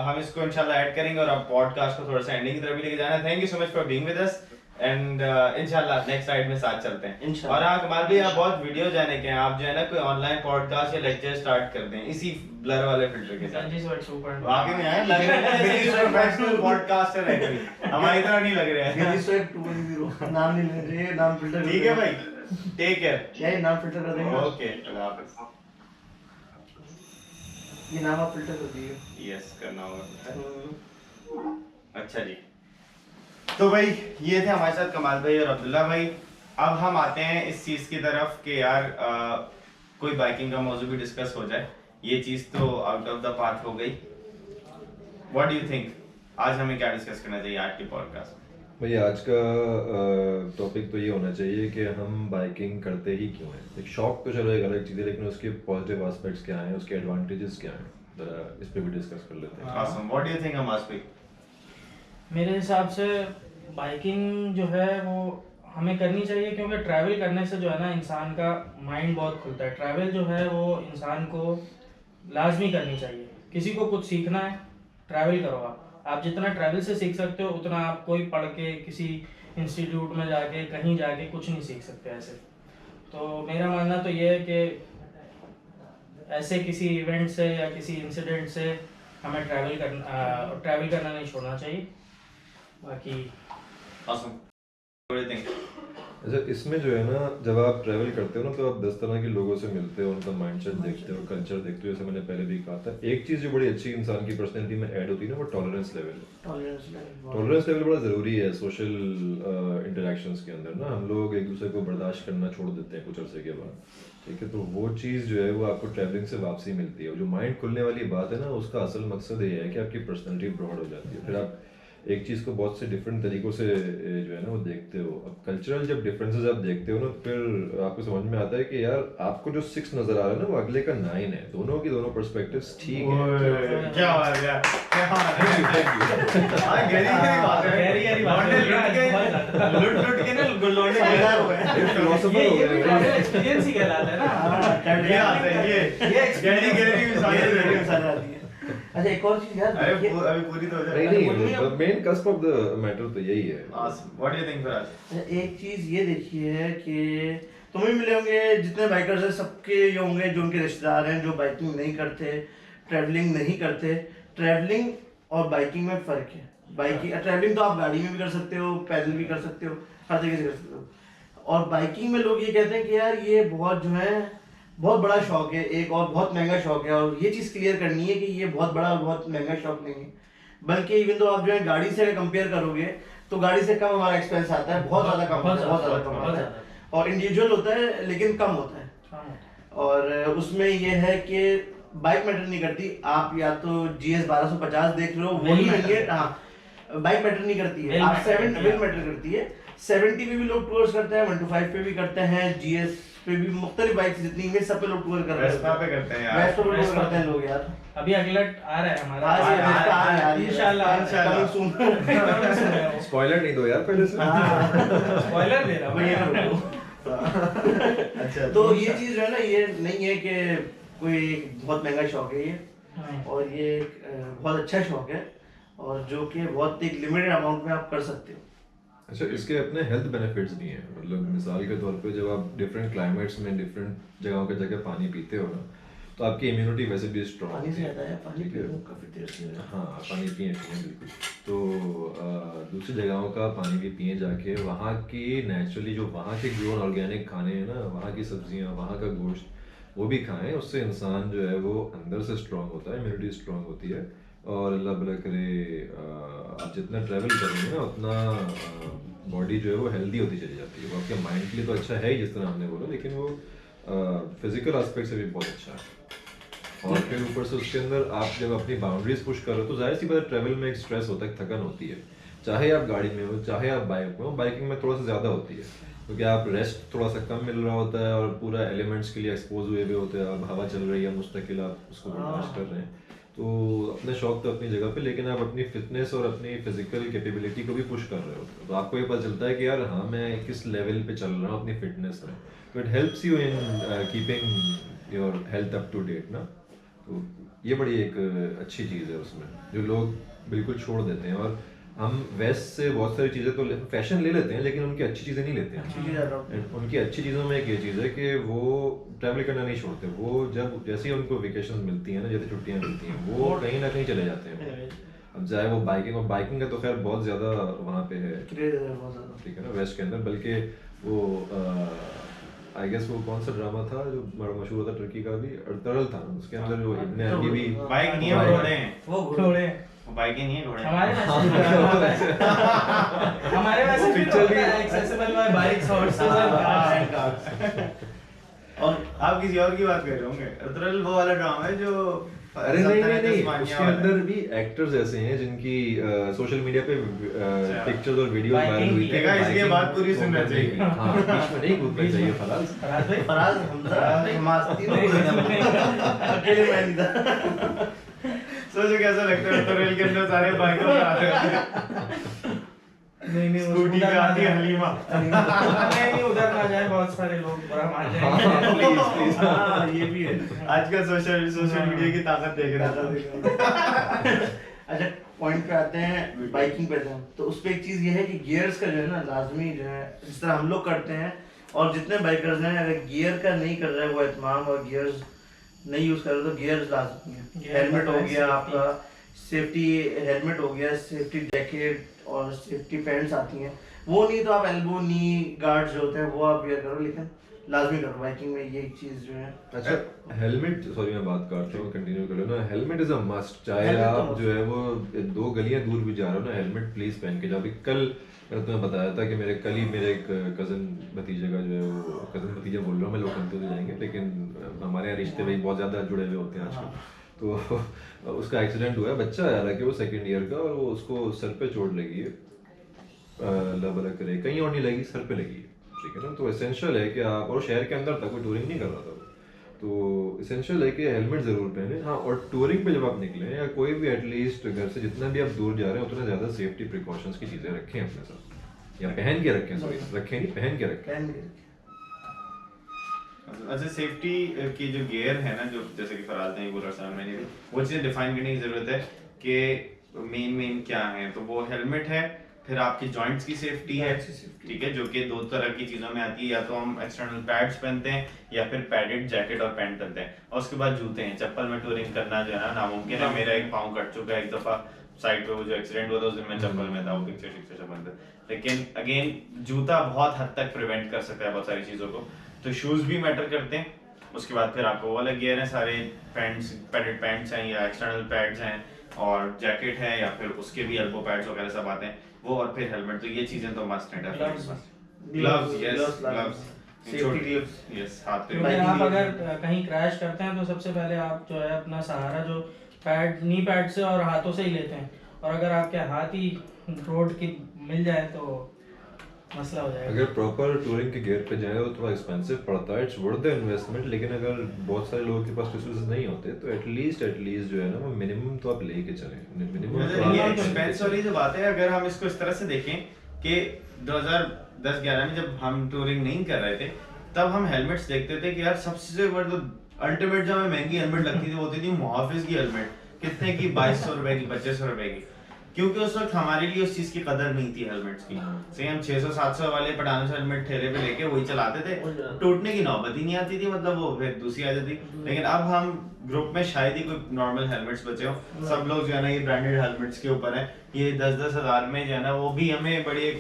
हम इसको इंशाल्लाह ऐड करेंगे और अब पॉडकास्ट को थोड़ा सा एंडिंग की तरफ भी लेके जाना है। Thank you so much for being with us and इंशाल्लाह नेक्स्ट राइड में साथ चलते हैं। इंशाल्लाह। और हाँ कमाल भाई, आप बहुत वीडियो जाने के हैं, आप जो है ना कोई ऑनलाइन पॉडकास्ट या लेक्चर स्टार्ट कर दें इसी ब्लर वाले फिल्टर के साथ। Sanjay Sweat 2.0 वाकई में यार लग रहे हैं प्रोफेशनल पॉडकास्टर है कोई, हमारी तरह नहीं लग रहे हैं। गिरी स्वैग 2.0 नाम नहीं ले रहे, नाम फिल्टर ठीक है भाई, टेक केयर। क्या ये नाम फिल्टर कर देंगे? ओके, अल्लाह हाफिज। ये नाम आप फिल्टर कर दिए। यस, करना होगा। अच्छा जी, तो भाई ये थे हमारे साथ कमाल भाई और अब्दुल्ला भाई। अब हम आते हैं इस चीज़ की तरफ कि यार कोई बाइकिंग का मौजू भी डिस्कस हो जाए। ये चीज़ तो आउट ऑफ द पाथ हो गई। व्हाट डू यू थिंक, आज हमें क्या डिस्कस करना चाहिए आज की पॉडकास्ट में? भाई आज का टॉपिक तो ये होना चाहिए कि हम बाइकिंग करते ही क्यों हैं। एक शौक तो चलो एक अलग चीज़ है, लेकिन उसके पॉजिटिव एस्पेक्ट्स क्या हैं, उसके एडवांटेजेस क्या हैं, जरा इस पे भी डिस्कस कर लेते हैं। Awesome. What do you think, अमास भाई? मेरे हिसाब से बाइकिंग जो है वो हमें करनी चाहिए, क्योंकि ट्रैवल करने से जो है ना इंसान का माइंड बहुत खुलता है। ट्रैवल जो है वो इंसान को लाजमी करनी चाहिए। किसी को कुछ सीखना है, ट्रैवल करो। आप जितना ट्रैवल से सीख सकते हो उतना आप कोई पढ़ के किसी इंस्टीट्यूट में जाके कहीं जाके कुछ नहीं सीख सकते ऐसे। तो मेरा मानना तो ये है कि ऐसे किसी इवेंट से या किसी इंसिडेंट से हमें ट्रैवल करना नहीं छोड़ना चाहिए। बाकी Awesome. What do you think? अच्छा, इसमें जो है ना, जब आप ट्रैवल करते हो ना तो आप 10 तरह के लोगों से मिलते हो, उनका माइंडसेट देखते हो, कल्चर देखते हो। जैसे मैंने पहले भी कहा था, एक चीज़ जो बड़ी अच्छी इंसान की पर्सनैलिटी में ऐड होती है ना, वो टॉलरेंस लेवल है। टॉलरेंस लेवल बड़ा ज़रूरी है सोशल इंटरेक्शंस के अंदर ना। हम लोग एक दूसरे को बर्दाश्त करना छोड़ देते हैं कुछ अरसे के बाद, ठीक है। तो वो चीज़ जो है वो आपको ट्रैवलिंग से वापसी मिलती है। जो माइंड खुलने वाली बात है ना, उसका असल मकसद ये है कि आपकी पर्सनैलिटी ब्रॉड हो जाती है। फिर आप एक चीज़ को बहुत से डिफरेंट तरीकों से जो है ना वो देखते हो। अब कल्चरल जब डिफरेंसेस आप देखते हो ना, फिर आपको समझ में आता है कि यार आपको जो 6 नज़र आ रहा है ना वो अगले का 9 है। दोनों की दोनों पर्सपेक्टिव्स ठीक है। क्या बात है, क्या बात है। हाँ, गहरी बात है, गहरी बात है। लुट के ना लौंडे समझदार हो गए। फिलोसोफर हो गए। एक्सपीरियंस ही कहलाता है ना। ये आता है, ये गहरी मिसालें आती है। अच्छा एक और चीज यार अरे देखिए, अभी पूरी तो हो जाए। नहीं, main cusp of the matter तो यही है। What do you think Faraz? एक चीज ये देखी है कि तुम्हें भी मिले होंगे जितने बाइकर्स हैं, सबके ये होंगे जो उनके रिश्तेदार हैं जो बाइकिंग नहीं करते, ट्रैवलिंग नहीं करते। ट्रैवलिंग और बाइकिंग में फर्क है। बाइकिंग ट्रैवलिंग तो आप गाड़ी में भी कर सकते हो, पैदल भी कर सकते हो, हर तरीके से कर सकते हो। और बाइकिंग में लोग ये कहते हैं कि यार ये बहुत जो है बहुत बड़ा शौक है एक, और बहुत महंगा शौक है। और ये चीज़ क्लियर करनी है कि ये बहुत बड़ा और बहुत महंगा शौक नहीं है, बल्कि इवन तो आप जो है गाड़ी से कंपेयर करोगे तो गाड़ी से कम हमारा एक्सपेंस आता है, बहुत ज़्यादा कम, बहुत ज़्यादा कम आता है। और इंडिविजुअल होता है लेकिन कम होता है। और उसमें ये है कि बाइक मैटर नहीं करती। आप या तो GS 1250 देख रहे हो, वही नहीं, हाँ बाइक मैटर नहीं करती है। आप 7 व्हील मैटर करती है। 70 पे भी लोग टूर्स करते हैं, 125 पे भी करते हैं, GS पे भी मुख्तलिफ बाइक जितनी में सब पे लोग टूर कर रहे हैं। वेस्पा पे करते हैं यार, वेस्पा पे टूर करते हैं लोग यार। अभी अगला आ रहा है हमारा। आज ये वेस्पा आ रहा है इंशाल्लाह सुन। स्पॉइलर नहीं दो यार पहले से। स्पॉइलर दे रहा हूं भैया मैं। रुको। अच्छा तो ये चीज जो है ना, ये नहीं है कि कोई बहुत महंगा शौक है ये, और ये एक बहुत अच्छा शौक है, और जो कि बहुत एक लिमिटेड अमाउंट में आप कर सकते हो। अच्छा, इसके अपने हेल्थ बेनिफिट्स भी हैं। मतलब मिसाल के तौर पे जब आप डिफरेंट क्लाइमेट्स में डिफरेंट जगहों के जगह पानी पीते हो ना, तो आपकी इम्यूनिटी वैसे भी स्ट्रॉन्ग पानी से आता है, पानी पी लो काफी देर से। हाँ, पानी पिए बिल्कुल। तो दूसरी जगहों का पानी भी पिए जाके, वहाँ की नेचुरली जो वहाँ के ग्रोन ऑर्गेनिक खाने हैं ना, वहाँ की सब्जियाँ, वहाँ का गोश्त, वो भी खाएं। उससे इंसान जो है वो अंदर से स्ट्रांग होता है, इम्यूनिटी स्ट्रांग होती है। और अल्लाह भला करे आप जितना ट्रैवल करोगे ना उतना बॉडी जो है वो हेल्दी होती चली जाती है। वो आपके माइंड के लिए तो अच्छा है ही जिस तरह हमने बोला, लेकिन वो फिजिकल एस्पेक्ट से भी बहुत अच्छा है। और फिर ऊपर से उसके अंदर आप जब अपनी बाउंड्रीज पुश करो तो जाहिर सी बात है ट्रैवल में एक स्ट्रेस होता है, थकन होती है। चाहे आप गाड़ी में हो, चाहे आप बाइक में हो। बाइकिंग में थोड़ा सा ज़्यादा होती है क्योंकि आप रेस्ट थोड़ा सा कम मिल रहा होता है और पूरा एलिमेंट्स के लिए एक्सपोज हुए हुए होते हैं। अब हवा चल रही है मुस्तकिल, आप उसको बर्दाश्त कर रहे हैं। तो अपने शौक तो अपनी जगह पे, लेकिन आप अपनी फिटनेस और अपनी फिजिकल कैपेबिलिटी को भी पुश कर रहे हो। तो आपको ये पता चलता है कि यार हाँ मैं किस लेवल पे चल रहा हूँ अपनी फिटनेस में। तो it helps you in keeping your health up to date ना। तो ये बड़ी एक अच्छी चीज़ है उसमें, जो लोग बिल्कुल छोड़ देते हैं। और हम वेस्ट से बहुत सारी चीज़ें तो फैशन ले लेते हैं, लेकिन उनकी अच्छी चीज़ें नहीं लेते हैं। उनकी अच्छी चीज़ों में एक ये चीज़ है कि वो ट्रैवल करना नहीं छोड़ते। वो जब जैसे ही उनको वेकेशन मिलती है ना, जैसे छुट्टियाँ मिलती हैं, वो कहीं ना कहीं चले जाते हैं। अब चाहे वो बाइकिंग, और बाइकिंग का तो खैर बहुत ज़्यादा वहाँ पे है, ठीक है ना, वेस्ट के अंदर। बल्कि वो आई गेस वो कौन सा ड्रामा था जो बड़ा मशहूर होता टर्की का भी, अड़तरल था, उसके अंदर जो इब्ने अरबी भी बाइक नहीं है, घोड़े हैं। वो घोड़े वो बाइक ही नहीं है, घोड़े हैं। हमारे वैसे पिक्चर भी एक्सेसिबल है, बाइक्स, हॉर्सेस एंड कार्स। और आप किसी और की बात कर रहे होंगे। अतरल वो वाला ड्रामा है जो अरे नहीं, उसके अंदर भी एक्टर्स ऐसे हैं जिनकी सोशल मीडिया पे पिक्चर्स और वीडियोस वायरल हुई थी। देखा, इसलिए बात पूरी सुनना चाहिए। हाँ, बीच में नहीं कूदना चाहिए फराज। फराज हमजा हमास तीनों को लेना अकेले मैं नहीं था। सोचो कैसा लगता है अतरल के अंदर सारे बाइकों पे आते हैं। नहीं स्कूटी पे आती है हलीमा। नहीं उधर ना जाए, बहुत सारे लोग बुरा मान जाएंगे। प्लीज हाँ ये भी है। आजकल सोशल मीडिया की ताकत देख रहा था। अच्छा पॉइंट पे आते हैं, बाइकिंग पे आते हैं। तो उस पे एक चीज ये है कि गियर्स का जो है ना लाजमी जो है, जिस तरह हम लोग करते हैं और जितने बाइकर्स हैं, अगर गियर का नहीं कर रहे वो एहतमाम और गियर्स नहीं यूज कर रहे तो गियर्स लाजमी है। हेलमेट हो गया आपका, सेफ्टी हेलमेट हो गया, सेफ्टी जैकेट और सेफ्टी पैंट्स आती हैं, वो नहीं तो आप एल्बो नी गार्ड जो होते हैं वो आप वेयर करो, लेकिन लाजमी करो बाइकिंग में। ये एक चीज जो है। अच्छा हेलमेट, सॉरी मैं बात करता हूँ, कंटिन्यू कर लो ना। हेलमेट इज अ मस्ट, चाहे आप जो है वो 2 गलियां दूर भी जा रहे हो ना, हेलमेट प्लीज पहन के जाओ। अभी कल मैंने तुम्हें बताया था कि कल ही मेरे एक कजन भतीजे का जो है वो, कजन भतीजा बोल रहा हूँ मैं, लोग कंफ्यूज हो जाएंगे, लेकिन हमारे यहाँ रिश्ते भाई बहुत ज्यादा जुड़े हुए होते हैं आजकल। तो उसका एक्सीडेंट हुआ है, बच्चा है हालांकि वो सेकंड ईयर का, और वो उसको सर पे चोट लगी है, अल्लाह भला करे, कहीं और नहीं लगी, सर पे लगी है, ठीक है ना। तो एसेंशियल है कि आप, और शहर के अंदर था, कोई टूरिंग नहीं कर रहा था वो, तो एसेंशियल है कि हेलमेट ज़रूर पहने। हाँ, और टूरिंग पे जब आप निकलें या कोई भी एटलीस्ट घर से जितना भी आप दूर जा रहे हैं उतना ज़्यादा सेफ्टी प्रिकॉशंस की चीज़ें रखें अपने साथ, या पहन के रखें, सॉरी रखें नहीं, पहन के रखें। अच्छा, सेफ्टी की जो गियर है ना, जो जैसे कि फराज ने बोला, सर मैंने भी वो चीज़ें डिफाइन करने की ज़रूरत है कि मेन क्या है। तो वो हेलमेट है, फिर आपकी जॉइंट्स की सेफ्टी है, ठीक है, जो कि दो तरह की चीज़ों में आती है, या तो हम एक्सटर्नल पैड्स पहनते हैं या फिर पैडेड जैकेट और पैंट पहनते हैं, और उसके बाद जूते हैं। चप्पल में टूरिंग करना जो है ना नामुमकिन है। मेरा एक पाँव कट चुका है एक दफ़ा साइड पे, वो जो एक्सीडेंट हुआ था उस दिन मैं चप्पल में था, वो पिक्चर सब बंद। लेकिन अगेन जूता बहुत हद तक प्रिवेंट कर सकता है बहुत सारी चीज़ों को, तो शूज़ भी मैटर करते हैं। उसके बाद फिर आपको वो अलग गियर है, सारे पैंट्स, पैडेड पैंट्स हैं या एक्सटर्नल पैड्स हैं, और जैकेट है, या फिर उसके भी एल्बो पैड्स वगैरह सब आते हैं वो, और फिर हेलमेट। तो ये चीज़ें तो मस्ट हैं। Gloves, yes gloves, safety gloves, yes हाथ पे। क्योंकि आप अगर कहीं क्रैश करते हैं तो सबसे पहले आप जो है अपना सहारा जो पैड, नी पैड से और हाथों से ही लेते हैं, और अगर आपके हाथ ही रोड की मिल जाए तो मसला हो जाएगा। अगर प्रॉपर टूरिंग के गियर पे जाए तो थोड़ा एक्सपेंसिव पड़ता है, इट्स वर्थ द इन्वेस्टमेंट। लेकिन अगर बहुत सारे लोगों के पास रिसोर्सेज नहीं होते तो एटलीस्ट जो है ना वो मिनिमम तो आप लेके चलें, मिनिमम। ये एक्सपेंस वाली जो बात है, अगर हम इसको इस तरह से देखें कि 2010-11 में जब हम टूरिंग नहीं कर रहे थे, तब हम हेलमेट्स देखते थे कि यार सबसे अल्टीमेट जो हमें महंगी हेलमेट लगती थी वो होती थी मुहाफिज की हेलमेट, कितने की, 2200 रुपए की, 2500 रुपए की, क्योंकि उस वक्त हमारे लिए उस चीज की कदर नहीं थी हेलमेट्स की। सही, हम 600-700 वाले पठानों से हेलमेट ठेले पे लेके वही चलाते थे, टूटने की नौबत ही नहीं आती थी, मतलब वो फिर दूसरी आ जाती। लेकिन अब हम ग्रुप में शायद ही कोई नॉर्मल हेलमेट्स बचे हो, सब लोग जो है ना ये ब्रांडेड हेलमेट्स के ऊपर है। ये 10-10 हज़ार में जो है ना, वो भी हमें बड़ी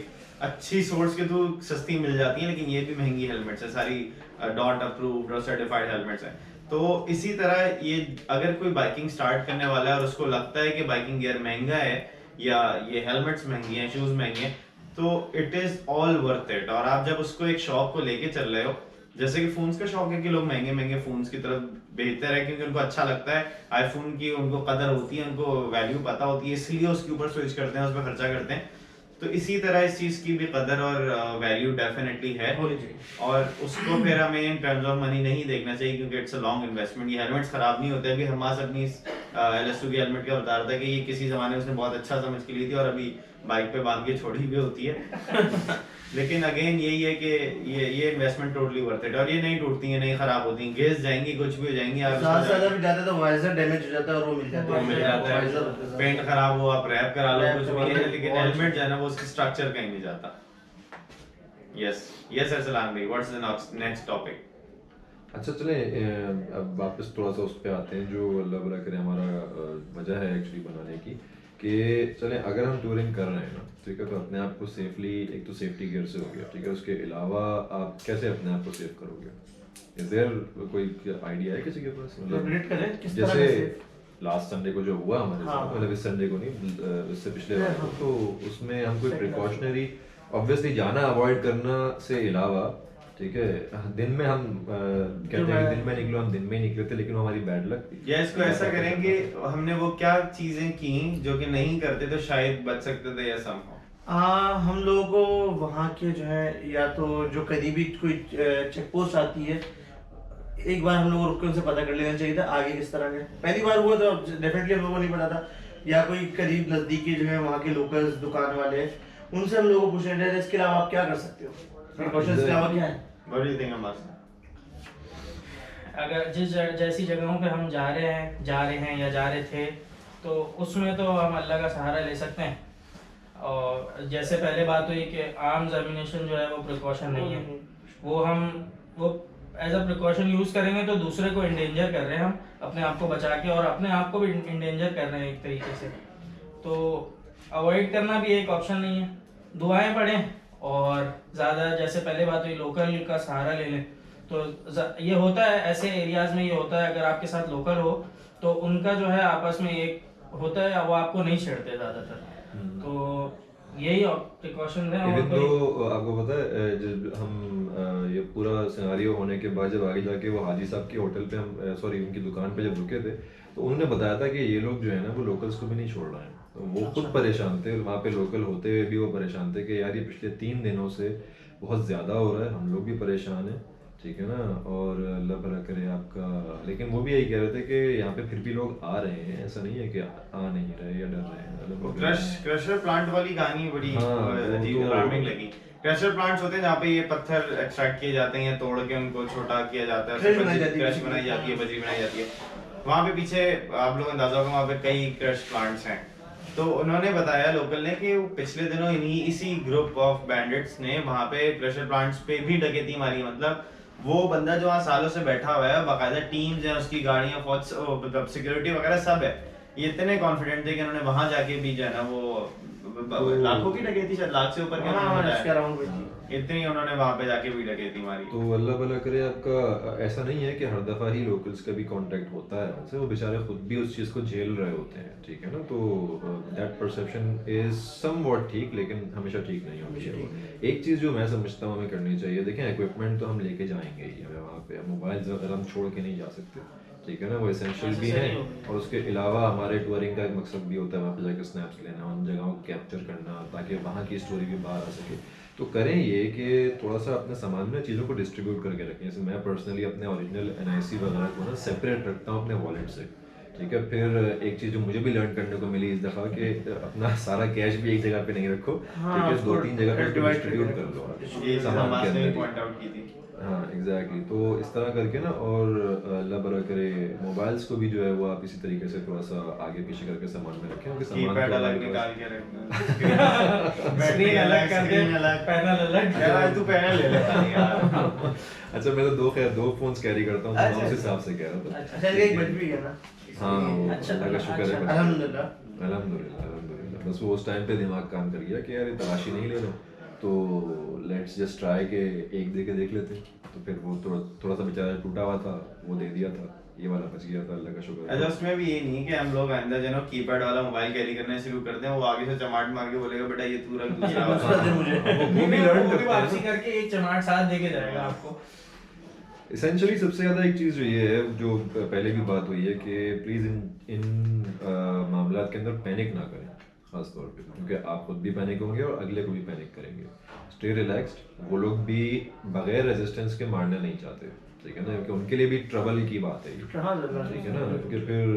अच्छी सोर्स के थ्रू सस्ती मिल जाती है, लेकिन ये भी महंगी हेलमेट्स है, सारी डॉट अप्रूव्ड और सर्टिफाइड हेलमेट्स हैं। तो इसी तरह ये अगर कोई बाइकिंग स्टार्ट करने वाला है और उसको लगता है कि बाइकिंग गियर महंगा है या ये हेलमेट्स महंगी हैं, शूज महंगे हैं, तो it is all worth it. और आप जब उसको एक शौक को लेके चल रहे हो, जैसे कि फोन्स का शौक है कि लोग महंगे महंगे फोन्स की तरफ बेहतर है क्योंकि उनको अच्छा लगता है, आईफोन की उनको कदर होती है, उनको वैल्यू पता होती है, इसलिए उसके ऊपर स्विच करते हैं, उस पर खर्चा करते हैं। तो इसी तरह इस चीज की भी कदर और वैल्यू डेफिनेटली है, और उसको फिर हमें इन टर्म्स ऑफ मनी नहीं देखना चाहिए क्योंकि इट्स अ लॉन्ग इन्वेस्टमेंट। ये हेलमेट्स खराब नहीं होते। अभी हमास अपनी LS2 की हेलमेट का बता रहा था कि ये किसी जमाने में उसने बहुत अच्छा समझ के ली थी और अभी बाइक पे बांध के छोड़ी भी होती है। लेकिन अगेन यही है कि ये इन्वेस्टमेंट टोटली वर्थ इट, और ये नहीं टूटती हैं, नहीं खराब होती हैं, घिस जाएंगी, कुछ भी हो जाएंगी, आप ज्यादा भी जाते तो वाइजर डैमेज हो जाता है और वो मिल जाता है, मिल जाता है, पेंट खराब हो आप रैप करा लो, कुछ भी है, लेकिन हेलमेट जो है ना वो उसकी स्ट्रक्चर कहीं नहीं जाता। यस यस अरसलान भाई, व्हाट्स द नेक्स्ट टॉपिक? अच्छा चले, अब वापस थोड़ा सा उस पे आते हैं जो अल्लाह भला करे हमारा वजह है एक्चुअली बनाने की, कि चलें अगर हम टूरिंग कर रहे हैं ना, ठीक है, तो अपने आप को सेफली, एक तो सेफ्टी गियर से हो गया, ठीक है, उसके अलावा आप कैसे अपने आप को सेव करोगे? इज देयर कोई आइडिया है किसी के पास? मतलब जैसे लास्ट संडे को जो हुआ हमारे साथ, मतलब इस संडे को नहीं, इससे पिछले बार को, तो उसमें हम कोई प्रिकॉशनरी, ऑब्वियसली जाना अवॉइड करना से अलावा, ठीक है, दिन में हम कहते हैं कि दिन में निकलो, हम दिन में ही निकले थे, लेकिन हमारी बैड लक थी। या इसको ऐसा करेंगे, हमने वो क्या चीजें की जो कि नहीं करते तो शायद बच सकते थे या समहाउ। हम लोगों को वहाँ के जो है, या तो जो करीबी कोई चेक पोस्ट आती है, एक बार हम लोगों को रुक के उनसे पता कर लेना चाहिए था आगे किस तरह है। पहली बार हुआ तो डेफिनेटली हम लोगों को नहीं पता था, या कोई करीब नजदीकी जो है वहाँ के लोकल्स दुकान वाले, उनसे हम लोगों को पूछना चाहिए इसके अलावा आप क्या कर सकते हो, प्रिकॉशंस के अलावा क्या है। What do you think about अगर जैसी जगहों पे हम जा रहे हैं या जा रहे थे, तो उसमें तो हम अल्लाह का सहारा ले सकते हैं। और जैसे पहले बात हुई कि आर्म्स एमिनेशन जो है वो प्रिकॉशन नहीं है, वो एज अ प्रिकॉशन यूज़ करेंगे तो दूसरे को इंडेंजर कर रहे हैं हम, अपने आप को बचा के, और अपने आप को भी इंडेंजर कर रहे हैं एक तरीके से। तो अवॉइड करना भी एक ऑप्शन नहीं है। दुआएं पढ़ें, और ज़्यादा जैसे पहले बात हुई लोकल का सहारा ले लें। तो ये होता है ऐसे एरियाज़ में, ये होता है अगर आपके साथ लोकल हो तो उनका जो है आपस में एक होता है, वो आपको नहीं छेड़ते ज़्यादातर, तो यही प्रिकॉशन है। इवन तो आपको पता है जब हम ये पूरा सिनेरियो होने के बाद जब आगे जाके वो हाजी साहब के होटल पे हम सॉरी उनकी दुकान पे जब रुके थे तो उन्होंने बताया था कि ये लोग जो है ना वो लोकल्स को भी नहीं छोड़ रहे हैं। तो वो खुद परेशान थे, वहाँ पे लोकल होते हुए भी वो परेशान थे कि यार ये पिछले 3 दिनों से बहुत ज़्यादा हो रहा है, हम लोग भी परेशान हैं, ठीक है ना, और अल्लाह भला करे आपका। लेकिन वो भी यही कह रहे थे कि यहाँ पे फिर भी लोग आ रहे हैं, ऐसा नहीं है कि आ नहीं रहे या डर रहे हैं। क्रशर प्लांट वाली कहानी बड़ी हाँ, वो अजीब तो- अलार्मिंग लगी। क्रशर प्लांट्स होते हैं जहाँ पे ये पत्थर एक्सट्रैक्ट किए जाते हैं, तोड़ के उनको छोटा किया जाता है, क्रश बनाई जाती है, क्रश बनाई जाती है, बजरी बनाई जाती है। वहाँ पे पीछे आप लोग अंदाजा होगा वहाँ पे कई क्रश प्लांट्स हैं। तो उन्होंने बताया लोकल ने कि वो पिछले दिनों इसी ग्रुप ऑफ बैंडिट्स ने वहाँ पे क्रशर प्लांट्स पे भी डकैती मारी। मतलब वो बंदा जो वहाँ सालों से बैठा हुआ है, बाकायदा टीम्स हैं उसकी, गाड़ियाँ, फौज, मतलब सिक्योरिटी वगैरह सब है, ये इतने कॉन्फिडेंट थे कि उन्होंने वहाँ जाके भी जो है ना वो लाखों की डकैती, शायद लाख से ऊपर के उन्होंने बताया। इतनी उन्होंने वहाँ पे जाके भी डकैती मारी। तो अल्लाह भला करे आपका। ऐसा नहीं है कि हर दफ़ा ही लोकल्स का भी कांटेक्ट होता है उनसे, वो बेचारे खुद भी उस चीज़ को झेल रहे होते हैं, ठीक है ना। तो दैट परसेप्शन इज समवॉट ठीक, लेकिन हमेशा ठीक नहीं होती है वो। एक चीज़ जो मैं समझता हूँ हमें करनी चाहिए, देखें इक्विपमेंट तो हम लेके जाएंगे ही, हमें वहाँ पे मोबाइल हम छोड़ के नहीं जा सकते, ठीक है ना, वो एसेंशियल भी है। और उसके अलावा हमारे टूरिंग का एक मकसद भी होता है वहाँ पे जाके स्नैप्स लेना, उन जगहों को कैप्चर करना, ताकि वहाँ की स्टोरी भी बाहर आ सके। तो करें ये कि थोड़ा सा अपने सामान में चीज़ों को डिस्ट्रीब्यूट करके रखें। जैसे मैं पर्सनली अपने ओरिजिनल NIC वगैरह को ना सेपरेट रखता हूँ अपने वॉलेट से, ठीक है। फिर एक चीज़ जो मुझे भी लर्न करने को मिली इस दफ़ा कि अपना सारा कैश भी एक जगह पे नहीं रखो, ठीक है, 2-3 जगह पे डिस्ट्रीब्यूट कर लो ये सामान हमारे के ने अंदर। पॉइंट आउट की थी। हाँ एग्जैक्टली। तो इस तरह करके ना, और अल्लाह भला करे मोबाइल्स को भी जो है वो आप इसी तरीके से थोड़ा सा आगे पीछे करके सामान में रखें, क्योंकि सामान कीपैड तो अलग हमारे निकाल पास- के रखना, स्क्रीन अलग कर दे, स्क्रीन अलग। पैनल अलग। यार तू पैनल ले लेता नहीं यार। अच्छा मैं तो दो फोन्स कैरी करता हूँ, तो मैं उस हिसाब से कह रहा था। अच्छा एक बज भी है ना। हाँ वो अच्छा, अल्लाह का शुक्र है। अच्छा, अल्हम्दुलिल्लाह। अल्हम्दुलिल्लाह। बस वो उस टाइम पे दिमाग काम कर गया कि यार ये तलाशी नहीं ले रहे, तो लेट्स जस्ट ट्राई के एक दे के देख लेते हैं। तो फिर वो थोड़ा सा बेचारा टूटा हुआ था, वो दे दिया था, ये वाला बच गया था, अल्लाह का शुक्र है। अच्छा उसमें भी ये नहीं कि हम लोग आइंदा जो कीपैड वाला मोबाइल कैरी करना शुरू करते हैं, वो आगे से चमाट मार के बोलेगा बेटा ये तू रख दूसरा दूसरा दे मुझे। वो भी learn वो भी करते हैं वापसी ना। करके एक चमाट साथ देके जाएगा आपको। एसेंशियली सबसे ज़्यादा एक चीज़ जो ये है, जो पहले भी बात हुई है कि प्लीज़ इन मामलात के अंदर पैनिक ना करें, ख़ास तौर पे क्योंकि आप खुद भी पैनिक होंगे और अगले को भी पैनिक करेंगे। Stay relaxed. वो लोग भी बगैर रेजिस्टेंस के मारना नहीं चाहते, ठीक है ना, क्योंकि उनके लिए भी ट्रबल की बात है ये, हाँ जरूर। ठीक है ना। क्योंकि फिर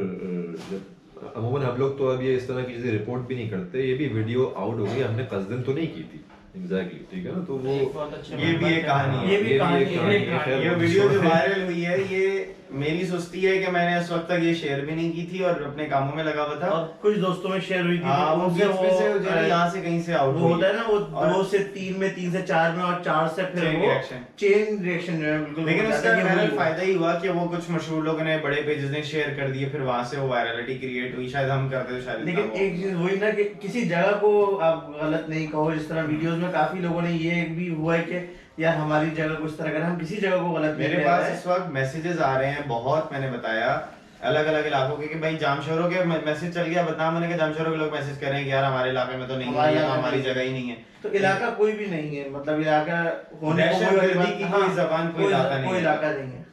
जब अमूमन हम लोग तो अब ये इस तरह की चीज़ें रिपोर्ट भी नहीं करते, ये भी वीडियो आउट हो गई, हमने कसदन तो नहीं की थी, एग्जैक्टली, ठीक है ना। तो वो बहुत अच्छे ये भी एक कहानी है। ये भी कहानी एक है, है, खैर ये वो वीडियो जो story- वायरल हुई है, ये मेरी सुस्ती है कि मैंने उस वक्त तक ये शेयर भी नहीं की थी और अपने कामों में लगा हुआ था। और कुछ दोस्तों में शेयर हुई थी, हाँ वो उनसे बीच में से जो है यहाँ से कहीं से आउट वो होता है ना, वो और- 2 से 3 में, 3 से 4 में और 4 से फिर Chain वो reaction। चेन रिएक्शन जो है बिल्कुल लेकिन वो उसका बताता है कि वायरल वो- फायदा ही हुआ कि वो कुछ मशहूर लोगों ने, बड़े पेजेस ने शेयर कर दिए, फिर वहां से वो वायरलिटी क्रिएट हुई। शायद हम करते तो शायद लेकिन इतना वो- एक चीज वही ना कि किसी जगह को आप गलत नहीं कहो। जिस तरह वीडियोस में काफी लोगों ने ये भी हुआ है कि यार हमारी जगह को इस तरह करें, हम किसी जगह को गलत नहीं मेरे कह पास रहे हैं। इस वक्त मैसेजेस आ रहे हैं बहुत, मैंने बताया अलग अलग इलाकों के कि भाई जामशोरों के मैसेज चल गया, बदनाम होने के जामशोरों के लोग मैसेज कर रहे हैं कि यार हमारे इलाके में तो नहीं है, ये तो हमारी जगह ही नहीं है। तो इलाका कोई भी नहीं है, मतलब इलाका होने को दहशत कोई वाली गर्दी बात- की हाँ, कोई ज़बान, कोई इलाका नहीं कोई है। इलाका नहीं है।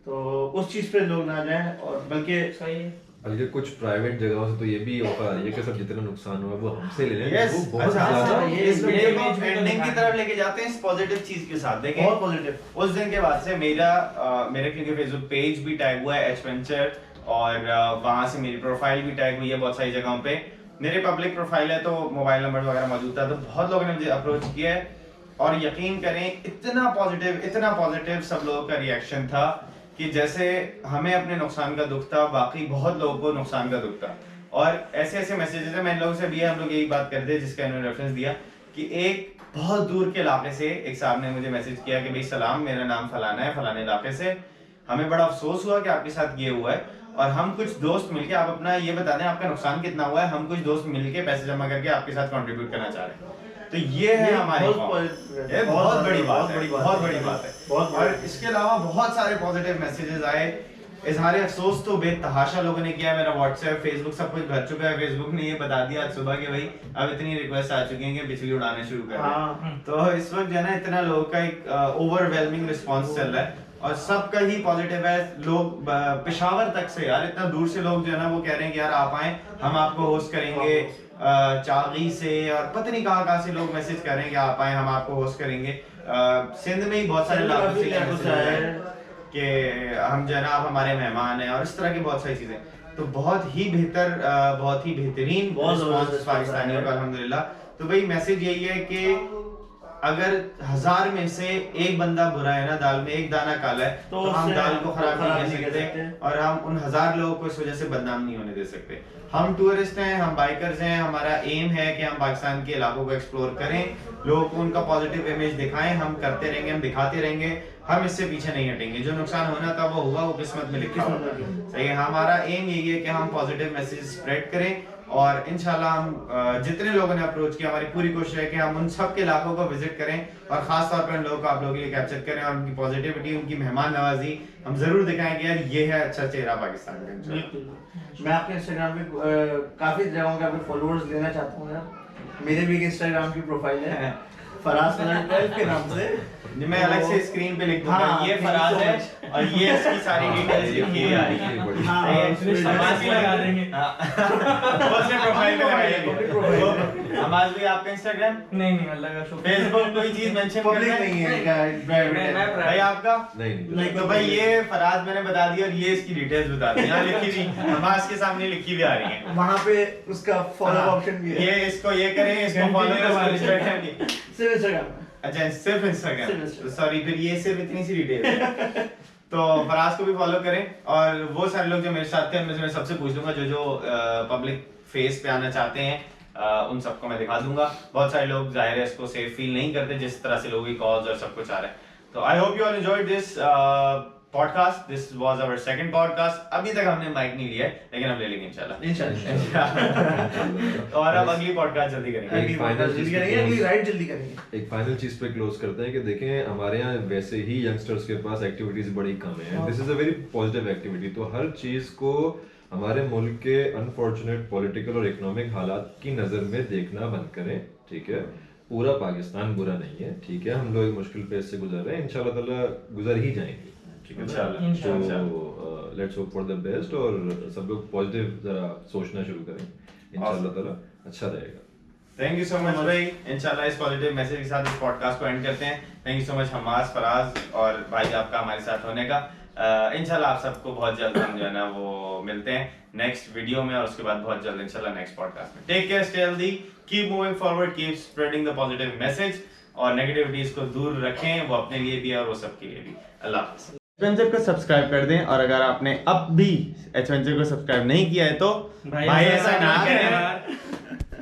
तो उस चीज पे लोग ना जाएं, और बल्कि सही है। बल्कि कुछ प्राइवेट जगहों से तो ये भी ऑफर आ रही है कि सब जितना नुकसान हुआ वो हमसे ले लें। Yes, वो बहुत अच्छा, ज्यादा ये ये इस वीडियो को image भी तो एंडिंग की दिखा तरफ है। लेके जाते हैं इस पॉजिटिव चीज के साथ। देखें बहुत पॉजिटिव। उस दिन के बाद से मेरे क्योंकि फेसबुक पेज भी टैग हुआ है एडवेंचर, और वहां से मेरी प्रोफाइल भी टैग हुई है बहुत सारी जगहों पे। मेरे पब्लिक प्रोफाइल है तो मोबाइल नंबर वगैरह मौजूद था, तो बहुत लोगों ने मुझे अप्रोच किया है और यकीन करें इतना पॉजिटिव सब लोगों का रिएक्शन था कि जैसे हमें अपने नुकसान का दुख था, बाकी बहुत लोगों को नुकसान का दुख था। और ऐसे मैसेजेस हैं, मैं इन लोगों से भी हम लोग यही बात करते हैं जिसका इन्होंने रेफरेंस दिया कि एक बहुत दूर के इलाके से एक साहब ने मुझे मैसेज किया कि भाई सलाम, मेरा नाम फलाना है, फलाने इलाके से, हमें बड़ा अफसोस हुआ कि आपके साथ ये हुआ है, और हम कुछ दोस्त मिलके, आप अपना ये बता दें आपका नुकसान कितना हुआ है, हम कुछ दोस्त मिलके पैसे जमा करके आपके साथ कंट्रीब्यूट करना चाह रहे हैं। तो ये है हमारी ये बहुत बड़ी बात है, बहुत बड़ी बात है। बहुत और इसके अलावा बहुत सारे पॉजिटिव मैसेजेस आए। इजहार अफसोस तो बेतहाशा लोगों ने किया है। मेरा व्हाट्सएप फेसबुक सब कुछ भर चुका है। फेसबुक ने ये बता दिया आज सुबह के भाई अब इतनी रिक्वेस्ट आ चुकी हैं कि बिजली उड़ाना शुरू कर दें। हाँ। तो इस वक्त जो है ना इतना लोगों का एक ओवरवेलमिंग रिस्पांस चल रहा है और सबका ही पॉजिटिव है। लोग पेशावर तक से यार इतना दूर से लोग जो है ना वो कह रहे हैं कि यार आप आए, हम आपको होस्ट करेंगे। चागी से और पता नहीं कहाँ से लोग मैसेज कर रहे हैं कि आप आए, हम आपको होस्ट करेंगे। सिंध में ही बहुत सारे इलाकों से ये मैसेज आए हैं कि हम जो है ना आप हमारे मेहमान हैं और इस तरह की बहुत सारी चीजें। तो बहुत ही बेहतर, बहुत ही बेहतरीन रिस्पांस पाकिस्तानियों का अल्हम्दुलिल्लाह। तो भाई मैसेज यही है कि अगर 1000 में से एक बंदा बुरा है ना, दाल में एक दाना काला है, तो हम दाल को खराब नहीं कर सकते और हम उन 1000 लोगों को इस वजह से बदनाम नहीं होने दे सकते। हम टूरिस्ट हैं, हम बाइकर्स हैं, हमारा एम है कि हम पाकिस्तान के इलाकों को एक्सप्लोर करें, लोगों को उनका पॉजिटिव इमेज दिखाएं। हम करते रहेंगे, हम दिखाते रहेंगे, हम इससे पीछे नहीं हटेंगे। जो नुकसान होना था वो हुआ, वो किस्मत में लिखा हुआ। सही है, हमारा एम यही है कि हम पॉजिटिव मैसेज स्प्रेड करें और इंशाल्लाह हम जितने लोगों ने अप्रोच किया, हमारी पूरी कोशिश है कि हम उन सब के इलाकों को विजिट करें और खास तौर पर उन लोगों को आप लोगों के लिए कैप्चर करें और उनकी पॉजिटिविटी, उनकी मेहमान नवाजी हम जरूर दिखाएं कि यार ये है अच्छा चेहरा पाकिस्तान का। बिल्कुल। मैं आपके इंस्टाग्राम पे काफी जगहों के आपके फॉलोअर्स लेना चाहता हूँ यार। मेरे भी एक इंस्टाग्राम की प्रोफाइल है फराज के नाम से। मैं अलग से स्क्रीन पे लिख दूंगा। हाँ, ये फराज है और ये इसकी सारी डिटेल्स लिखी हुई आ रही है। हाँ, समाज भी लगा देंगे। उसने प्रोफाइल पे लगाई है। हमारे भी आपका इंस्टाग्राम नहीं लगा शो फेसबुक कोई चीज मेंशन पब्लिक नहीं है। भाई आपका नहीं तो भाई ये फराज मैंने बता दिया और ये इसकी डिटेल्स बता दी। यहाँ लिखी हुई हमास के सामने लिखी हुई आ रही है। वहाँ पे उसका फॉलो ऑप्शन भी है। ये इसको ये करें, इसको फॉलो करें इंस्टाग्राम की। सिर्फ इंस्टाग्राम। अच्छा सिर्फ इंस्टाग्राम, सिर्फ सॉरी फिर ये सिर्फ इतनी सी डिटेल है। तो फराज को भी फॉलो करें और वो सारे लोग जो मेरे साथ थे उनमें से मैं सबसे पूछ लूंगा जो पब्लिक फेस पे आना चाहते हैं उन सबको मैं दिखा दूंगा। बहुत सारे लोग जाहिर है इसको सेफ फील नहीं करते जिस तरह से लोगों की कॉल्स और सब कुछ आ रहा है। तो I hope you all enjoyed this podcast. This was our second podcast. अभी तक हमने माइक नहीं लिया है लेकिन हम ले लेंगे इंशाल्लाह। और अब अगली पॉडकास्ट जल्दी करेंगे। अगली राइड जल्दी करेंगे। एक फाइनल चीज पे क्लोज करते हैं कि देखें हमारे यहाँ वैसे ही यंगस्टर्स के पास एक्टिविटीज बड़ी कम है। This is a very positive activity. तो हर चीज को हमारे मुल्क के अनफॉर्चुनेट पॉलिटिकल और इकोनॉमिक हालात की नजर में देखना बंद करें। ठीक है, पूरा पाकिस्तान बुरा नहीं है। ठीक है, हम लोग मुश्किल फेज से गुजर रहे हैं, इंशाल्लाह ताला गुजर ही जाएंगे। ठीक है, इंशाल्लाह let's hope for the best और सब लोग पॉजिटिव जरा सोचना शुरू करें, इंशाल्लाह ताला अच्छा रहेगा। थैंक यू सो मच भाई। इंशाल्लाह इस पॉजिटिव मैसेज के साथ इस पॉडकास्ट को एंड करते हैं। Thank you so much Hamas, Faraz और भाई आपका हमारे साथ होने का। इंशाल्लाह आप सबको बहुत जल्द हम जो है ना वो मिलते हैं नेक्स्ट वीडियो में और उसके बाद बहुत जल्द इंशाल्लाह नेक्स्ट पॉडकास्ट में। Take care, stay healthy, keep moving forward, keep spreading the positive message और नेगेटिविटीज को दूर रखें, वो अपने लिए भी और वो सबके लिए भी। अल्लाह हाफ़िज़। एचवेंचर को सब्सक्राइब कर दें और अगर आपने अब भी एचवेंचर को सब्सक्राइब नहीं किया है तो भाई ऐसा ना करें।